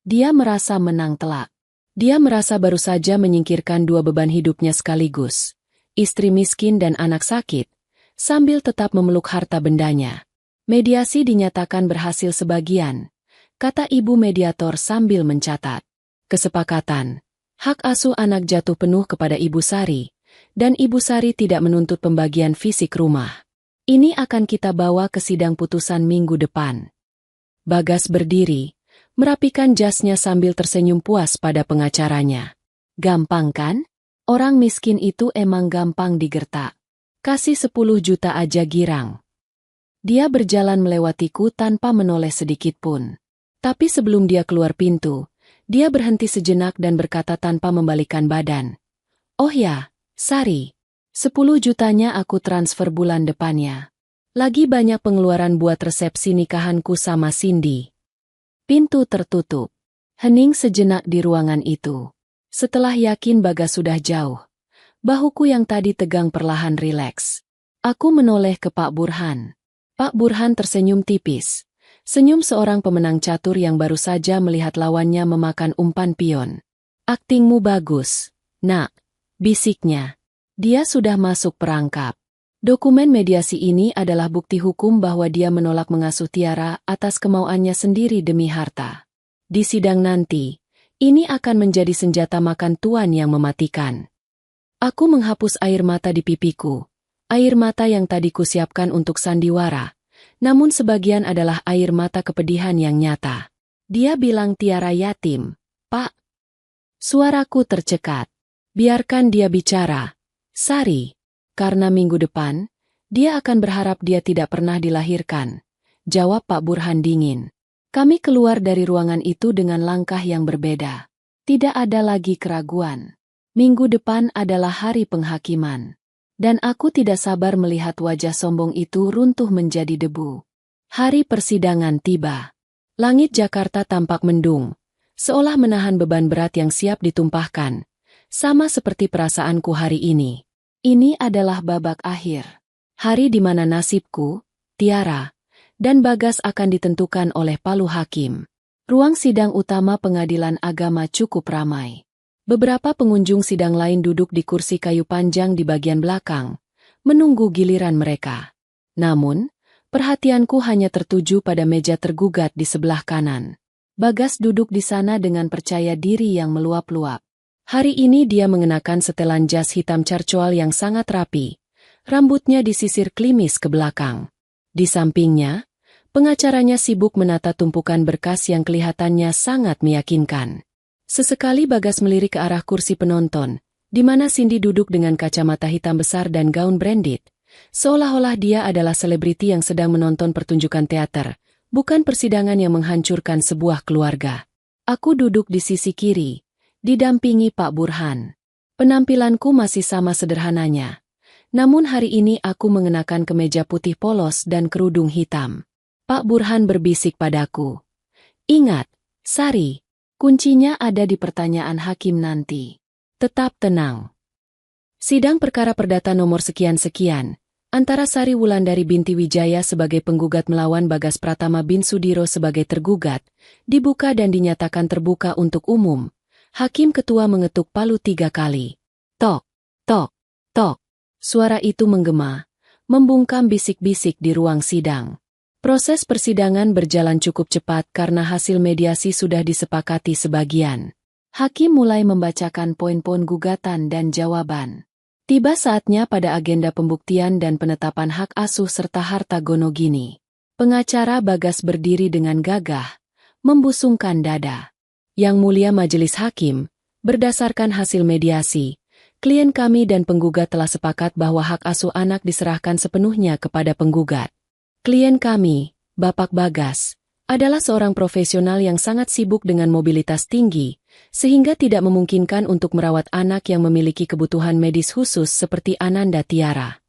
Dia merasa menang telak. Dia merasa baru saja menyingkirkan 2 beban hidupnya sekaligus. Istri miskin dan anak sakit, sambil tetap memeluk harta bendanya. Mediasi dinyatakan berhasil sebagian, kata ibu mediator sambil mencatat. Kesepakatan, hak asuh anak jatuh penuh kepada Ibu Sari, dan Ibu Sari tidak menuntut pembagian fisik rumah. Ini akan kita bawa ke sidang putusan minggu depan. Bagas berdiri, merapikan jasnya sambil tersenyum puas pada pengacaranya. Gampang kan? Orang miskin itu emang gampang digertak. Kasih 10 juta aja girang. Dia berjalan melewatiku tanpa menoleh sedikit pun. Tapi sebelum dia keluar pintu, dia berhenti sejenak dan berkata tanpa membalikkan badan. Oh ya, Sari, 10 jutanya aku transfer bulan depannya. Lagi banyak pengeluaran buat resepsi nikahanku sama Cindy. Pintu tertutup. Hening sejenak di ruangan itu. Setelah yakin Bagas sudah jauh, bahuku yang tadi tegang perlahan rileks. Aku menoleh ke Pak Burhan. Pak Burhan tersenyum tipis. Senyum seorang pemenang catur yang baru saja melihat lawannya memakan umpan pion. Aktingmu bagus, nak, bisiknya. Dia sudah masuk perangkap. Dokumen mediasi ini adalah bukti hukum bahwa dia menolak mengasuh Tiara atas kemauannya sendiri demi harta. Di sidang nanti, ini akan menjadi senjata makan tuan yang mematikan. Aku menghapus air mata di pipiku. Air mata yang tadi kusiapkan untuk sandiwara. Namun sebagian adalah air mata kepedihan yang nyata. Dia bilang Tiara yatim. Pak. Suaraku tercekat. Biarkan dia bicara, Sari. Karena minggu depan, dia akan berharap dia tidak pernah dilahirkan, jawab Pak Burhan dingin. Kami keluar dari ruangan itu dengan langkah yang berbeda. Tidak ada lagi keraguan. Minggu depan adalah hari penghakiman. Dan aku tidak sabar melihat wajah sombong itu runtuh menjadi debu. Hari persidangan tiba. Langit Jakarta tampak mendung, seolah menahan beban berat yang siap ditumpahkan. Sama seperti perasaanku hari ini. Ini adalah babak akhir. Hari di mana nasibku, Tiara, dan Bagas akan ditentukan oleh palu hakim. Ruang sidang utama pengadilan agama cukup ramai. Beberapa pengunjung sidang lain duduk di kursi kayu panjang di bagian belakang, menunggu giliran mereka. Namun, perhatianku hanya tertuju pada meja tergugat di sebelah kanan. Bagas duduk di sana dengan percaya diri yang meluap-luap. Hari ini dia mengenakan setelan jas hitam carcoal yang sangat rapi. Rambutnya disisir klimis ke belakang. Di sampingnya, pengacaranya sibuk menata tumpukan berkas yang kelihatannya sangat meyakinkan. Sesekali Bagas melirik ke arah kursi penonton, di mana Cindy duduk dengan kacamata hitam besar dan gaun branded, seolah-olah dia adalah selebriti yang sedang menonton pertunjukan teater, bukan persidangan yang menghancurkan sebuah keluarga. Aku duduk di sisi kiri, didampingi Pak Burhan. Penampilanku masih sama sederhananya. Namun hari ini aku mengenakan kemeja putih polos dan kerudung hitam. Pak Burhan berbisik padaku. Ingat, Sari, kuncinya ada di pertanyaan hakim nanti. Tetap tenang. Sidang perkara perdata nomor sekian-sekian, antara Sari Wulandari binti Wijaya sebagai penggugat melawan Bagas Pratama bin Sudiro sebagai tergugat, dibuka dan dinyatakan terbuka untuk umum. Hakim ketua mengetuk palu 3 kali. Tok, tok, tok. Suara itu menggema, membungkam bisik-bisik di ruang sidang. Proses persidangan berjalan cukup cepat karena hasil mediasi sudah disepakati sebagian. Hakim mulai membacakan poin-poin gugatan dan jawaban. Tiba saatnya pada agenda pembuktian dan penetapan hak asuh serta harta gonogini. Pengacara Bagas berdiri dengan gagah, membusungkan dada. Yang mulia majelis hakim, berdasarkan hasil mediasi, klien kami dan penggugat telah sepakat bahwa hak asuh anak diserahkan sepenuhnya kepada penggugat. Klien kami, Bapak Bagas, adalah seorang profesional yang sangat sibuk dengan mobilitas tinggi, sehingga tidak memungkinkan untuk merawat anak yang memiliki kebutuhan medis khusus seperti Ananda Tiara.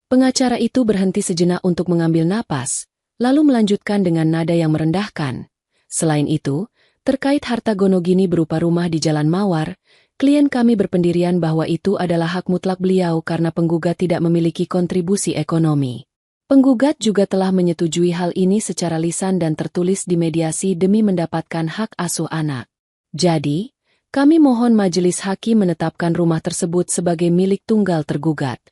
Pengacara itu berhenti sejenak untuk mengambil napas, lalu melanjutkan dengan nada yang merendahkan. Selain itu, terkait harta gonogini berupa rumah di Jalan Mawar, klien kami berpendirian bahwa itu adalah hak mutlak beliau karena penggugat tidak memiliki kontribusi ekonomi. Penggugat juga telah menyetujui hal ini secara lisan dan tertulis di mediasi demi mendapatkan hak asuh anak. Jadi, kami mohon majelis hakim menetapkan rumah tersebut sebagai milik tunggal tergugat.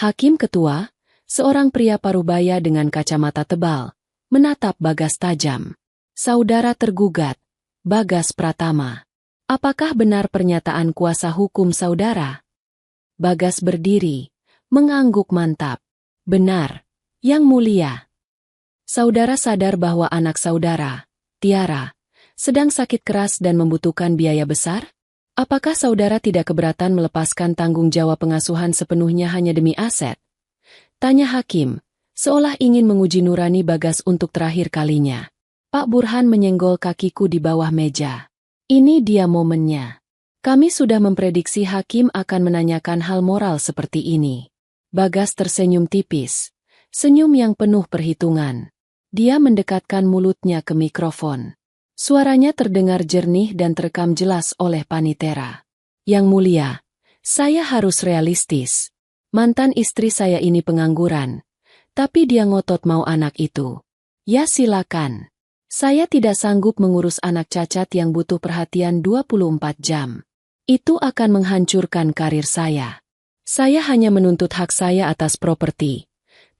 Hakim ketua, seorang pria parubaya dengan kacamata tebal, menatap Bagas tajam. Saudara tergugat, Bagas Pratama. Apakah benar pernyataan kuasa hukum saudara? Bagas berdiri, mengangguk mantap. Benar, Yang Mulia. Saudara sadar bahwa anak saudara, Tiara, sedang sakit keras dan membutuhkan biaya besar? Apakah saudara tidak keberatan melepaskan tanggung jawab pengasuhan sepenuhnya hanya demi aset? Tanya hakim, seolah ingin menguji nurani Bagas untuk terakhir kalinya. Pak Burhan menyenggol kakiku di bawah meja. Ini dia momennya. Kami sudah memprediksi hakim akan menanyakan hal moral seperti ini. Bagas tersenyum tipis. Senyum yang penuh perhitungan. Dia mendekatkan mulutnya ke mikrofon. Suaranya terdengar jernih dan terekam jelas oleh Panitera. Yang Mulia, saya harus realistis. Mantan istri saya ini pengangguran. Tapi dia ngotot mau anak itu. Ya silakan. Saya tidak sanggup mengurus anak cacat yang butuh perhatian 24 jam. Itu akan menghancurkan karir saya. Saya hanya menuntut hak saya atas properti.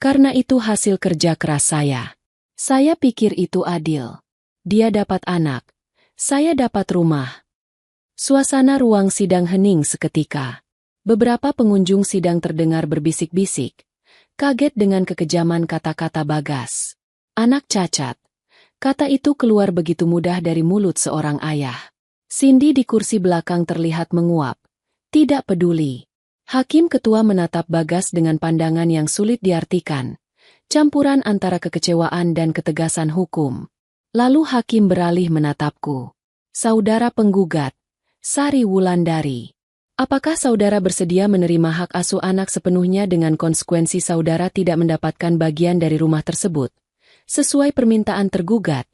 Karena itu hasil kerja keras saya. Saya pikir itu adil. Dia dapat anak. Saya dapat rumah. Suasana ruang sidang hening seketika. Beberapa pengunjung sidang terdengar berbisik-bisik. Kaget dengan kekejaman kata-kata Bagas. Anak cacat. Kata itu keluar begitu mudah dari mulut seorang ayah. Cindy di kursi belakang terlihat menguap. Tidak peduli. Hakim ketua menatap Bagas dengan pandangan yang sulit diartikan. Campuran antara kekecewaan dan ketegasan hukum. Lalu hakim beralih menatapku. Saudara penggugat, Sari Wulandari. Apakah saudara bersedia menerima hak asuh anak sepenuhnya dengan konsekuensi saudara tidak mendapatkan bagian dari rumah tersebut? Sesuai permintaan tergugat.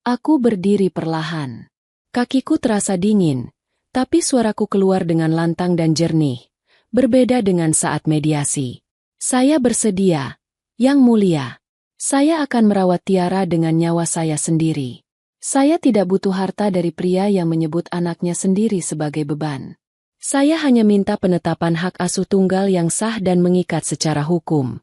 Aku berdiri perlahan. Kakiku terasa dingin, tapi suaraku keluar dengan lantang dan jernih. Berbeda dengan saat mediasi. Saya bersedia, Yang Mulia. Saya akan merawat Tiara dengan nyawa saya sendiri. Saya tidak butuh harta dari pria yang menyebut anaknya sendiri sebagai beban. Saya hanya minta penetapan hak asuh tunggal yang sah dan mengikat secara hukum.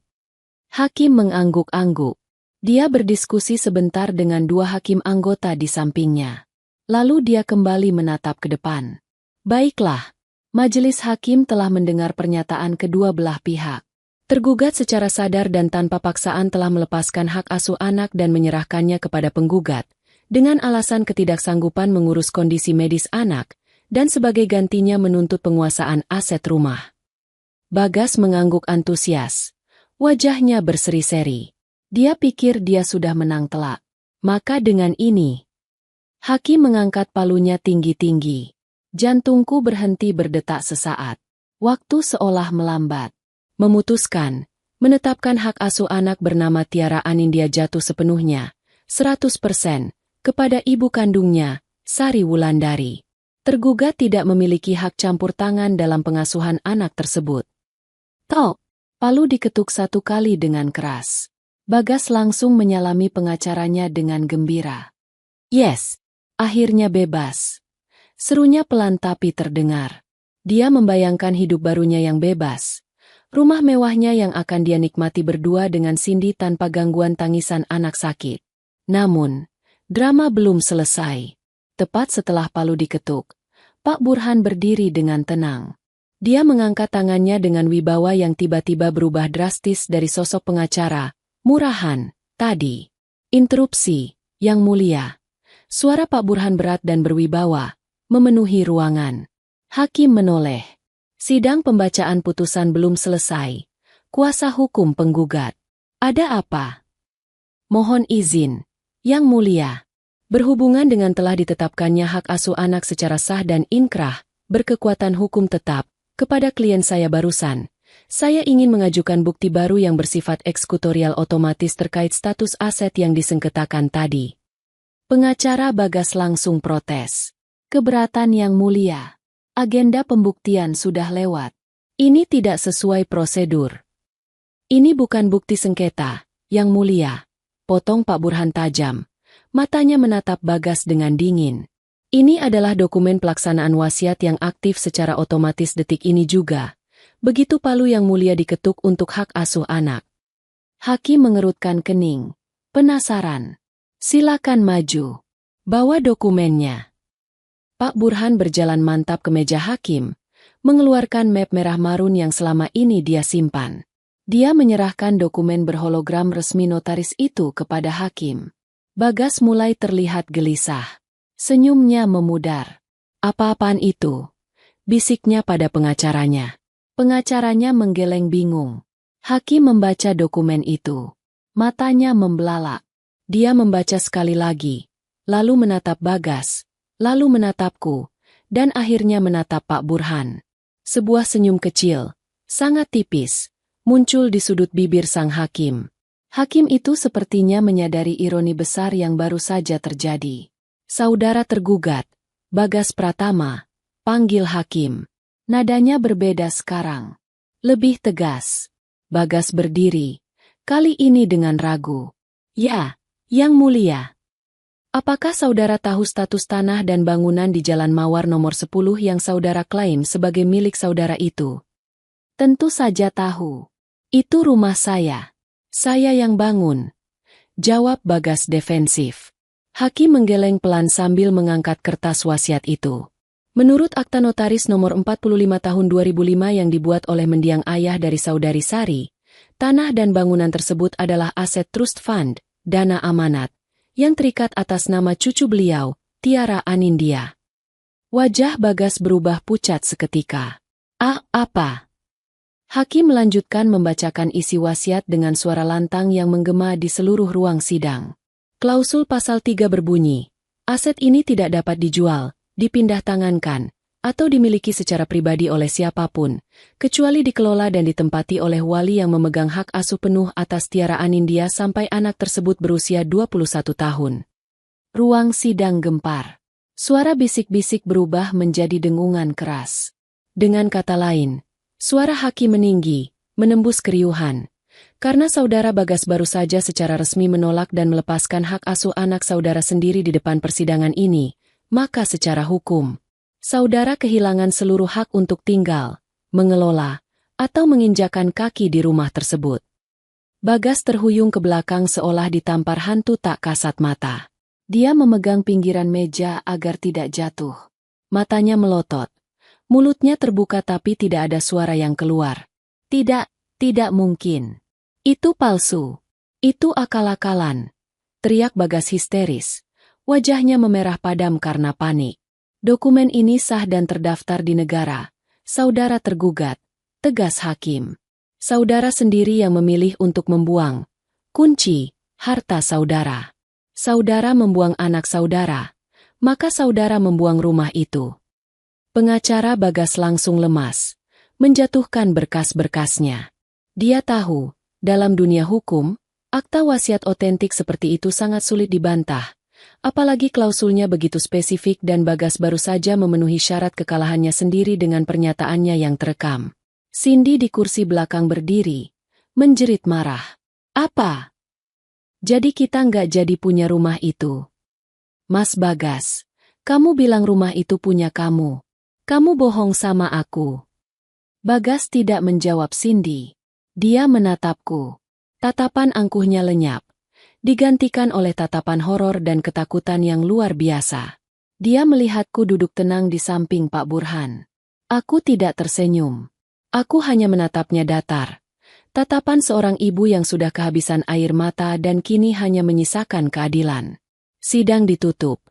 Hakim mengangguk-angguk. Dia berdiskusi sebentar dengan dua hakim anggota di sampingnya. Lalu dia kembali menatap ke depan. Baiklah, majelis hakim telah mendengar pernyataan kedua belah pihak. Tergugat secara sadar dan tanpa paksaan telah melepaskan hak asuh anak dan menyerahkannya kepada penggugat, dengan alasan ketidaksanggupan mengurus kondisi medis anak, dan sebagai gantinya menuntut penguasaan aset rumah. Bagas mengangguk antusias. Wajahnya berseri-seri. Dia pikir dia sudah menang telak. Maka dengan ini, hakim mengangkat palunya tinggi-tinggi. Jantungku berhenti berdetak sesaat. Waktu seolah melambat. Memutuskan, menetapkan hak asuh anak bernama Tiara Anindya jatuh sepenuhnya, 100%, kepada ibu kandungnya, Sari Wulandari. Tergugat tidak memiliki hak campur tangan dalam pengasuhan anak tersebut. Tok, palu diketuk satu kali dengan keras. Bagas langsung menyalami pengacaranya dengan gembira. Yes, akhirnya bebas. Serunya pelan tapi terdengar. Dia membayangkan hidup barunya yang bebas. Rumah mewahnya yang akan dia nikmati berdua dengan Cindy tanpa gangguan tangisan anak sakit. Namun, drama belum selesai. Tepat setelah palu diketuk, Pak Burhan berdiri dengan tenang. Dia mengangkat tangannya dengan wibawa yang tiba-tiba berubah drastis dari sosok pengacara, murahan, tadi. Interupsi, Yang Mulia. Suara Pak Burhan berat dan berwibawa, memenuhi ruangan. Hakim menoleh. Sidang pembacaan putusan belum selesai. Kuasa hukum penggugat. Ada apa? Mohon izin, Yang Mulia. Berhubungan dengan telah ditetapkannya hak asuh anak secara sah dan inkrah, berkekuatan hukum tetap, kepada klien saya barusan, saya ingin mengajukan bukti baru yang bersifat eksekutorial otomatis terkait status aset yang disengketakan tadi. Pengacara Bagas langsung protes. Keberatan Yang Mulia. Agenda pembuktian sudah lewat. Ini tidak sesuai prosedur. Ini bukan bukti sengketa, Yang Mulia. Potong Pak Burhan tajam. Matanya menatap Bagas dengan dingin. Ini adalah dokumen pelaksanaan wasiat yang aktif secara otomatis detik ini juga. Begitu palu Yang Mulia diketuk untuk hak asuh anak. Hakim mengerutkan kening. Penasaran. Silakan maju. Bawa dokumennya. Pak Burhan berjalan mantap ke meja hakim, mengeluarkan map merah marun yang selama ini dia simpan. Dia menyerahkan dokumen berhologram resmi notaris itu kepada hakim. Bagas mulai terlihat gelisah. Senyumnya memudar. Apa-apaan itu? Bisiknya pada pengacaranya. Pengacaranya menggeleng bingung. Hakim membaca dokumen itu. Matanya membelalak. Dia membaca sekali lagi. Lalu menatap Bagas. Lalu menatapku. Dan akhirnya menatap Pak Burhan. Sebuah senyum kecil, sangat tipis, muncul di sudut bibir sang hakim. Hakim itu sepertinya menyadari ironi besar yang baru saja terjadi. Saudara tergugat, Bagas Pratama, panggil hakim. Nadanya berbeda sekarang. Lebih tegas. Bagas berdiri, kali ini dengan ragu. Ya, Yang Mulia. Apakah saudara tahu status tanah dan bangunan di Jalan Mawar nomor 10 yang saudara klaim sebagai milik saudara itu? Tentu saja tahu. Itu rumah saya. Saya yang bangun. Jawab Bagas defensif. Hakim menggeleng pelan sambil mengangkat kertas wasiat itu. Menurut Akta Notaris nomor 45 tahun 2005 yang dibuat oleh mendiang ayah dari saudari Sari, tanah dan bangunan tersebut adalah aset trust fund, dana amanat, yang terikat atas nama cucu beliau, Tiara Anindya. Wajah Bagas berubah pucat seketika. Ah, apa? Hakim melanjutkan membacakan isi wasiat dengan suara lantang yang menggema di seluruh ruang sidang. Klausul pasal 3 berbunyi, aset ini tidak dapat dijual, dipindah tangankan, atau dimiliki secara pribadi oleh siapapun, kecuali dikelola dan ditempati oleh wali yang memegang hak asuh penuh atas Tiara Anindya sampai anak tersebut berusia 21 tahun. Ruang sidang gempar. Suara bisik-bisik berubah menjadi dengungan keras. Dengan kata lain, suara hakim meninggi, menembus keriuhan. Karena saudara Bagas baru saja secara resmi menolak dan melepaskan hak asuh anak saudara sendiri di depan persidangan ini, maka secara hukum, saudara kehilangan seluruh hak untuk tinggal, mengelola, atau menginjakan kaki di rumah tersebut. Bagas terhuyung ke belakang seolah ditampar hantu tak kasat mata. Dia memegang pinggiran meja agar tidak jatuh. Matanya melotot. Mulutnya terbuka tapi tidak ada suara yang keluar. Tidak mungkin. Itu palsu. Itu akal-akalan. Teriak Bagas histeris. Wajahnya memerah padam karena panik. Dokumen ini sah dan terdaftar di negara. Saudara tergugat. Tegas hakim. Saudara sendiri yang memilih untuk membuang kunci harta saudara. Saudara membuang anak saudara. Maka saudara membuang rumah itu. Pengacara Bagas langsung lemas. Menjatuhkan berkas-berkasnya. Dia tahu, dalam dunia hukum, akta wasiat otentik seperti itu sangat sulit dibantah. Apalagi klausulnya begitu spesifik dan Bagas baru saja memenuhi syarat kekalahannya sendiri dengan pernyataannya yang terekam. Cindy di kursi belakang berdiri, menjerit marah. Apa? Jadi kita nggak jadi punya rumah itu? Mas Bagas, kamu bilang rumah itu punya kamu. Kamu bohong sama aku. Bagas tidak menjawab Cindy. Dia menatapku. Tatapan angkuhnya lenyap, digantikan oleh tatapan horor dan ketakutan yang luar biasa. Dia melihatku duduk tenang di samping Pak Burhan. Aku tidak tersenyum. Aku hanya menatapnya datar. Tatapan seorang ibu yang sudah kehabisan air mata dan kini hanya menyisakan keadilan. Sidang ditutup.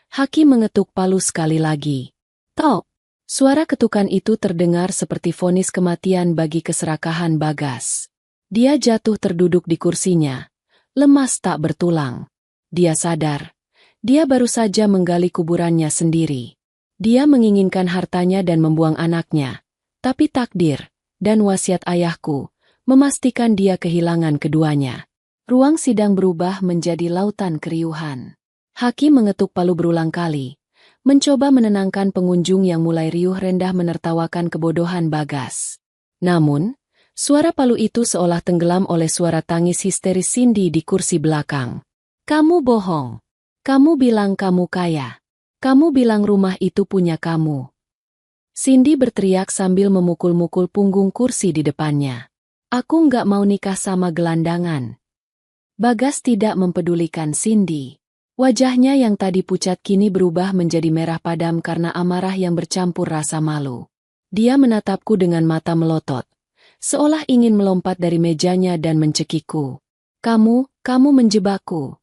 Hakim mengetuk palu sekali lagi. Tok! Suara ketukan itu terdengar seperti vonis kematian bagi keserakahan Bagas. Dia jatuh terduduk di kursinya. Lemas tak bertulang. Dia sadar. Dia baru saja menggali kuburannya sendiri. Dia menginginkan hartanya dan membuang anaknya. Tapi takdir, dan wasiat ayahku, memastikan dia kehilangan keduanya. Ruang sidang berubah menjadi lautan keriuhan. Hakim mengetuk palu berulang kali, mencoba menenangkan pengunjung yang mulai riuh rendah menertawakan kebodohan Bagas. Namun, suara palu itu seolah tenggelam oleh suara tangis histeris Cindy di kursi belakang. Kamu bohong. Kamu bilang kamu kaya. Kamu bilang rumah itu punya kamu. Cindy berteriak sambil memukul-mukul punggung kursi di depannya. Aku nggak mau nikah sama gelandangan. Bagas tidak mempedulikan Cindy. Wajahnya yang tadi pucat kini berubah menjadi merah padam karena amarah yang bercampur rasa malu. Dia menatapku dengan mata melotot, seolah ingin melompat dari mejanya dan mencekikku. Kamu menjebakku.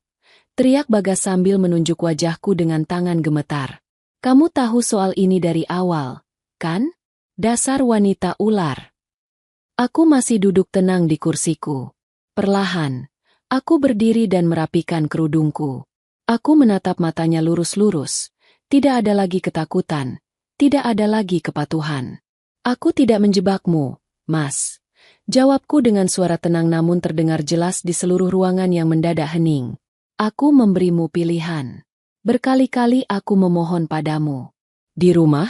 Teriak Bagas sambil menunjuk wajahku dengan tangan gemetar. Kamu tahu soal ini dari awal, kan? Dasar wanita ular. Aku masih duduk tenang di kursiku. Perlahan, aku berdiri dan merapikan kerudungku. Aku menatap matanya lurus-lurus. Tidak ada lagi ketakutan. Tidak ada lagi kepatuhan. Aku tidak menjebakmu, Mas. Jawabku dengan suara tenang namun terdengar jelas di seluruh ruangan yang mendadak hening. Aku memberimu pilihan. Berkali-kali aku memohon padamu. Di rumah,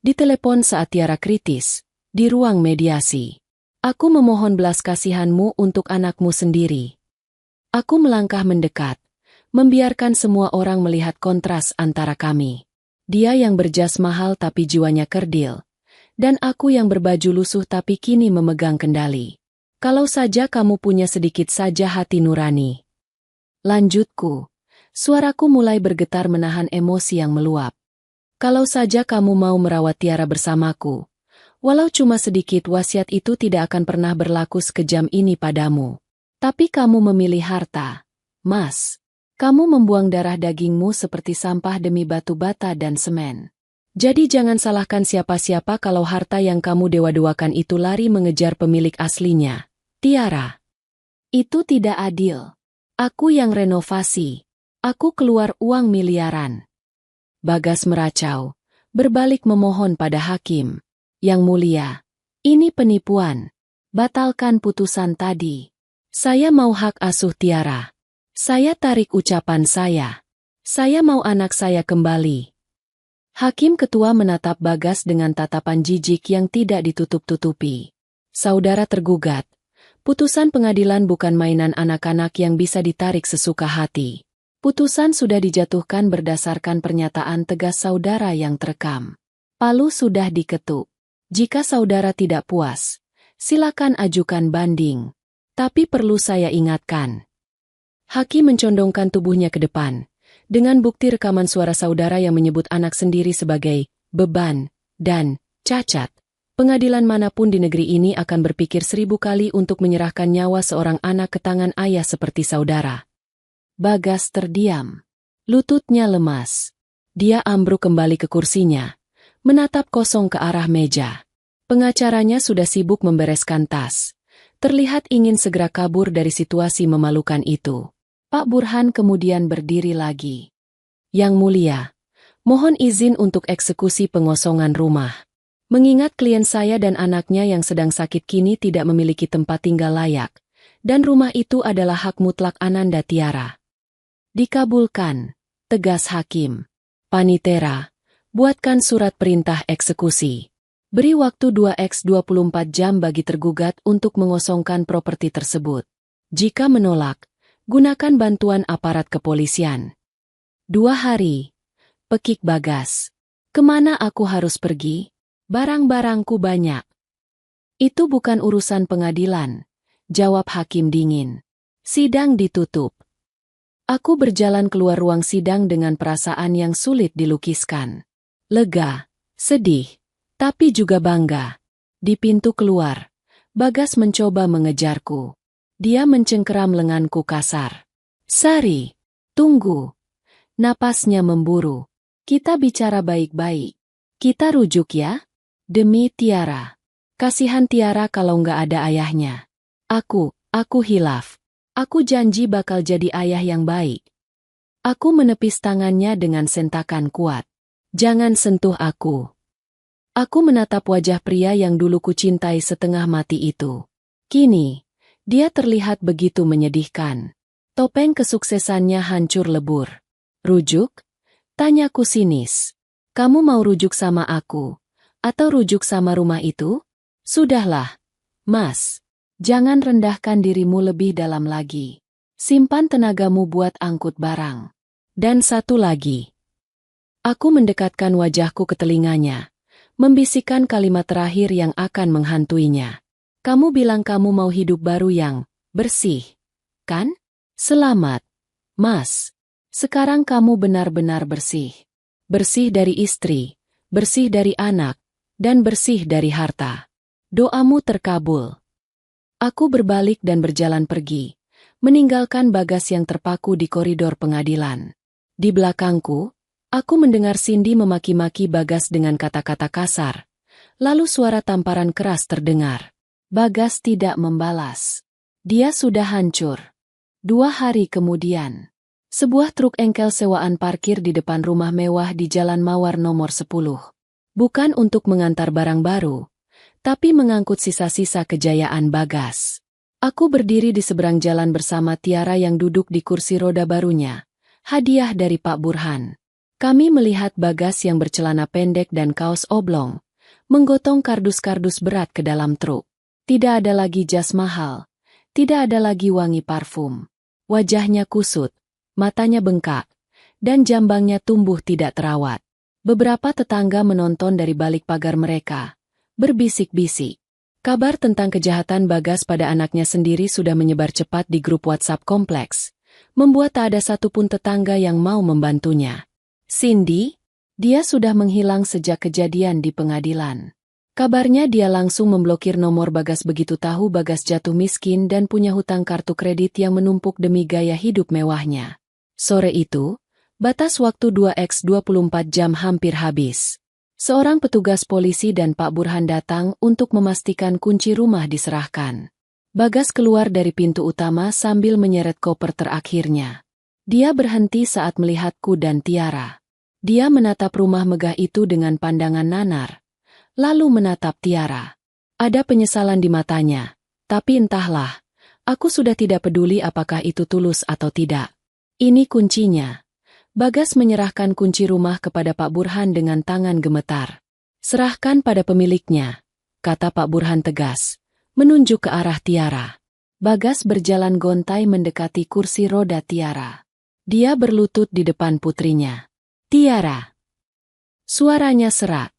di telepon saat Tiara kritis, di ruang mediasi. Aku memohon belas kasihanmu untuk anakmu sendiri. Aku melangkah mendekat, membiarkan semua orang melihat kontras antara kami. Dia yang berjas mahal tapi jiwanya kerdil, dan aku yang berbaju lusuh tapi kini memegang kendali. Kalau saja kamu punya sedikit saja hati nurani. Lanjutku. Suaraku mulai bergetar menahan emosi yang meluap. Kalau saja kamu mau merawat Tiara bersamaku, walau cuma sedikit wasiat itu tidak akan pernah berlaku sekejam ini padamu. Tapi kamu memilih harta, Mas. Kamu membuang darah dagingmu seperti sampah demi batu bata dan semen. Jadi jangan salahkan siapa-siapa kalau harta yang kamu dewa-dewakan itu lari mengejar pemilik aslinya. Tiara. Itu tidak adil. Aku yang renovasi. Aku keluar uang miliaran. Bagas meracau, berbalik memohon pada hakim. Yang mulia, ini penipuan. Batalkan putusan tadi. Saya mau hak asuh Tiara. Saya tarik ucapan saya. Saya mau anak saya kembali. Hakim ketua menatap Bagas dengan tatapan jijik yang tidak ditutup-tutupi. Saudara tergugat. Putusan pengadilan bukan mainan anak-anak yang bisa ditarik sesuka hati. Putusan sudah dijatuhkan berdasarkan pernyataan tegas saudara yang terekam. Palu sudah diketuk. Jika saudara tidak puas, silakan ajukan banding. Tapi perlu saya ingatkan. Hakim mencondongkan tubuhnya ke depan, dengan bukti rekaman suara saudara yang menyebut anak sendiri sebagai beban dan cacat. Pengadilan manapun di negeri ini akan berpikir 1000 kali untuk menyerahkan nyawa seorang anak ke tangan ayah seperti saudara. Bagas terdiam. Lututnya lemas. Dia ambruk kembali ke kursinya, menatap kosong ke arah meja. Pengacaranya sudah sibuk membereskan tas. Terlihat ingin segera kabur dari situasi memalukan itu. Pak Burhan kemudian berdiri lagi. Yang mulia, mohon izin untuk eksekusi pengosongan rumah. Mengingat klien saya dan anaknya yang sedang sakit kini tidak memiliki tempat tinggal layak, dan rumah itu adalah hak mutlak Ananda Tiara. Dikabulkan, tegas hakim. Panitera, buatkan surat perintah eksekusi. Beri waktu 2x24 jam bagi tergugat untuk mengosongkan properti tersebut. Jika menolak, gunakan bantuan aparat kepolisian. 2 hari. Pekik Bagas. Kemana aku harus pergi? Barang-barangku banyak. Itu bukan urusan pengadilan, jawab hakim dingin. Sidang ditutup. Aku berjalan keluar ruang sidang dengan perasaan yang sulit dilukiskan. Lega, sedih, tapi juga bangga. Di pintu keluar, Bagas mencoba mengejarku. Dia mencengkeram lenganku kasar. Sari, tunggu. Napasnya memburu. Kita bicara baik-baik. Kita rujuk ya? Demi Tiara. Kasihan Tiara kalau nggak ada ayahnya. Aku hilaf. Aku janji bakal jadi ayah yang baik. Aku menepis tangannya dengan sentakan kuat. Jangan sentuh aku. Aku menatap wajah pria yang dulu kucintai setengah mati itu. Kini, dia terlihat begitu menyedihkan. Topeng kesuksesannya hancur lebur. Rujuk? Tanyaku sinis. Kamu mau rujuk sama aku? Atau rujuk sama rumah itu? Sudahlah, Mas. Jangan rendahkan dirimu lebih dalam lagi. Simpan tenagamu buat angkut barang. Dan satu lagi. Aku mendekatkan wajahku ke telinganya, membisikkan kalimat terakhir yang akan menghantuinya. Kamu bilang kamu mau hidup baru yang bersih, kan? Selamat, Mas. Sekarang kamu benar-benar bersih. Bersih dari istri, bersih dari anak, dan bersih dari harta. Doamu terkabul. Aku berbalik dan berjalan pergi, meninggalkan Bagas yang terpaku di koridor pengadilan. Di belakangku, aku mendengar Cindy memaki-maki Bagas dengan kata-kata kasar. Lalu suara tamparan keras terdengar. Bagas tidak membalas. Dia sudah hancur. 2 hari kemudian, sebuah truk engkel sewaan parkir di depan rumah mewah di Jalan Mawar nomor 10. Bukan untuk mengantar barang baru, tapi mengangkut sisa-sisa kejayaan Bagas. Aku berdiri di seberang jalan bersama Tiara yang duduk di kursi roda barunya, hadiah dari Pak Burhan. Kami melihat Bagas yang bercelana pendek dan kaos oblong, menggotong kardus-kardus berat ke dalam truk. Tidak ada lagi jas mahal, tidak ada lagi wangi parfum. Wajahnya kusut, matanya bengkak, dan jambangnya tumbuh tidak terawat. Beberapa tetangga menonton dari balik pagar mereka, berbisik-bisik. Kabar tentang kejahatan Bagas pada anaknya sendiri sudah menyebar cepat di grup WhatsApp kompleks, membuat tak ada satupun tetangga yang mau membantunya. Cindy, dia sudah menghilang sejak kejadian di pengadilan. Kabarnya dia langsung memblokir nomor Bagas begitu tahu Bagas jatuh miskin dan punya hutang kartu kredit yang menumpuk demi gaya hidup mewahnya. Sore itu, batas waktu 2x24 jam hampir habis. Seorang petugas polisi dan Pak Burhan datang untuk memastikan kunci rumah diserahkan. Bagas keluar dari pintu utama sambil menyeret koper terakhirnya. Dia berhenti saat melihatku dan Tiara. Dia menatap rumah megah itu dengan pandangan nanar, lalu menatap Tiara. Ada penyesalan di matanya, tapi entahlah, aku sudah tidak peduli apakah itu tulus atau tidak. Ini kuncinya. Bagas menyerahkan kunci rumah kepada Pak Burhan dengan tangan gemetar. Serahkan pada pemiliknya, kata Pak Burhan tegas, menunjuk ke arah Tiara. Bagas berjalan gontai mendekati kursi roda Tiara. Dia berlutut di depan putrinya. Tiara. Suaranya serak.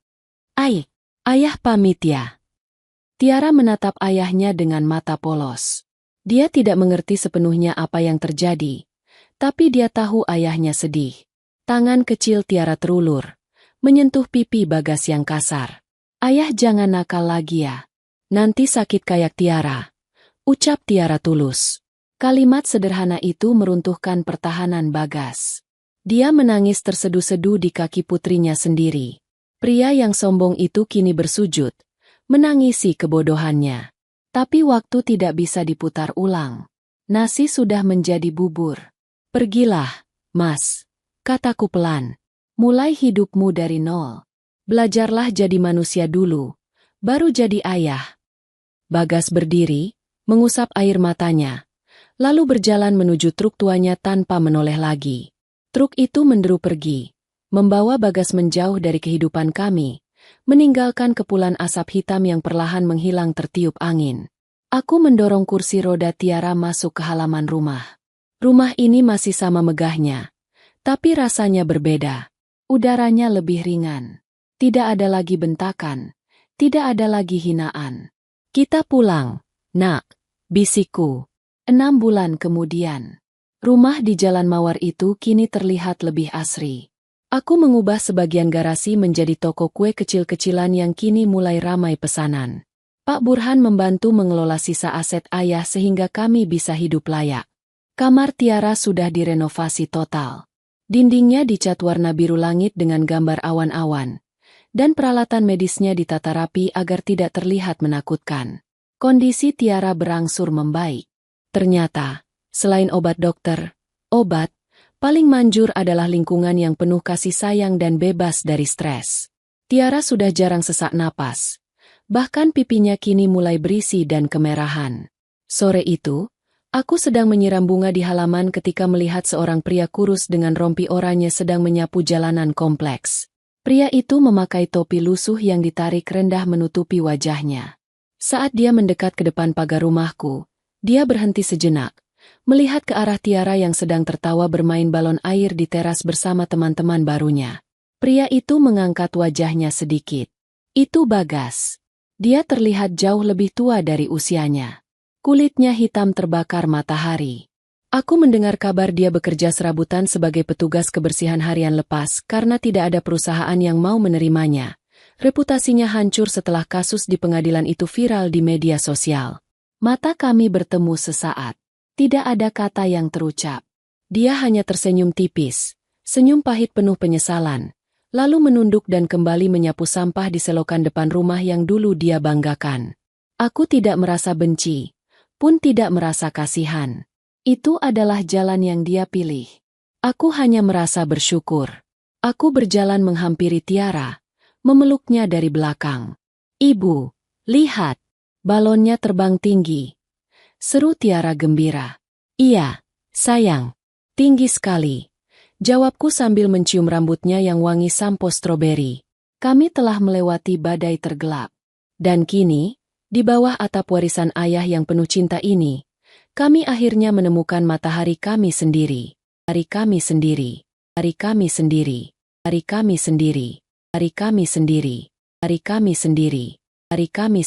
Ayah pamit ya. Tiara menatap ayahnya dengan mata polos. Dia tidak mengerti sepenuhnya apa yang terjadi. Tapi dia tahu ayahnya sedih. Tangan kecil Tiara terulur, menyentuh pipi Bagas yang kasar. Ayah jangan nakal lagi ya. Nanti sakit kayak Tiara. Ucap Tiara tulus. Kalimat sederhana itu meruntuhkan pertahanan Bagas. Dia menangis terseduh-seduh di kaki putrinya sendiri. Pria yang sombong itu kini bersujud, menangisi kebodohannya. Tapi waktu tidak bisa diputar ulang. Nasi sudah menjadi bubur. Pergilah, Mas, kataku pelan. Mulai hidupmu dari nol. Belajarlah jadi manusia dulu, baru jadi ayah. Bagas berdiri, mengusap air matanya, lalu berjalan menuju truk tuanya tanpa menoleh lagi. Truk itu menderu pergi, membawa Bagas menjauh dari kehidupan kami, meninggalkan kepulan asap hitam yang perlahan menghilang tertiup angin. Aku mendorong kursi roda Tiara masuk ke halaman rumah. Rumah ini masih sama megahnya, tapi rasanya berbeda. Udaranya lebih ringan. Tidak ada lagi bentakan, tidak ada lagi hinaan. Kita pulang, nak, bisikku. 6 bulan kemudian. Rumah di Jalan Mawar itu kini terlihat lebih asri. Aku mengubah sebagian garasi menjadi toko kue kecil-kecilan yang kini mulai ramai pesanan. Pak Burhan membantu mengelola sisa aset ayah sehingga kami bisa hidup layak. Kamar Tiara sudah direnovasi total. Dindingnya dicat warna biru langit dengan gambar awan-awan. Dan peralatan medisnya ditata rapi agar tidak terlihat menakutkan. Kondisi Tiara berangsur membaik. Ternyata, selain obat dokter, obat, paling manjur adalah lingkungan yang penuh kasih sayang dan bebas dari stres. Tiara sudah jarang sesak napas. Bahkan pipinya kini mulai berisi dan kemerahan. Sore itu, aku sedang menyiram bunga di halaman ketika melihat seorang pria kurus dengan rompi oranye sedang menyapu jalanan kompleks. Pria itu memakai topi lusuh yang ditarik rendah menutupi wajahnya. Saat dia mendekat ke depan pagar rumahku, dia berhenti sejenak, melihat ke arah Tiara yang sedang tertawa bermain balon air di teras bersama teman-teman barunya. Pria itu mengangkat wajahnya sedikit. Itu Bagas. Dia terlihat jauh lebih tua dari usianya. Kulitnya hitam terbakar matahari. Aku mendengar kabar dia bekerja serabutan sebagai petugas kebersihan harian lepas karena tidak ada perusahaan yang mau menerimanya. Reputasinya hancur setelah kasus di pengadilan itu viral di media sosial. Mata kami bertemu sesaat. Tidak ada kata yang terucap. Dia hanya tersenyum tipis, senyum pahit penuh penyesalan, lalu menunduk dan kembali menyapu sampah di selokan depan rumah yang dulu dia banggakan. Aku tidak merasa benci, pun tidak merasa kasihan. Itu adalah jalan yang dia pilih. Aku hanya merasa bersyukur. Aku berjalan menghampiri Tiara, memeluknya dari belakang. Ibu, lihat, balonnya terbang tinggi. Seru Tiara gembira. Iya, sayang, tinggi sekali. Jawabku sambil mencium rambutnya yang wangi sampo stroberi. Kami telah melewati badai tergelap. Dan kini, di bawah atap warisan ayah yang penuh cinta ini, kami akhirnya menemukan matahari kami sendiri. Hari kami sendiri. Hari kami sendiri. Hari kami sendiri. Hari kami sendiri. Hari kami sendiri. Hari kami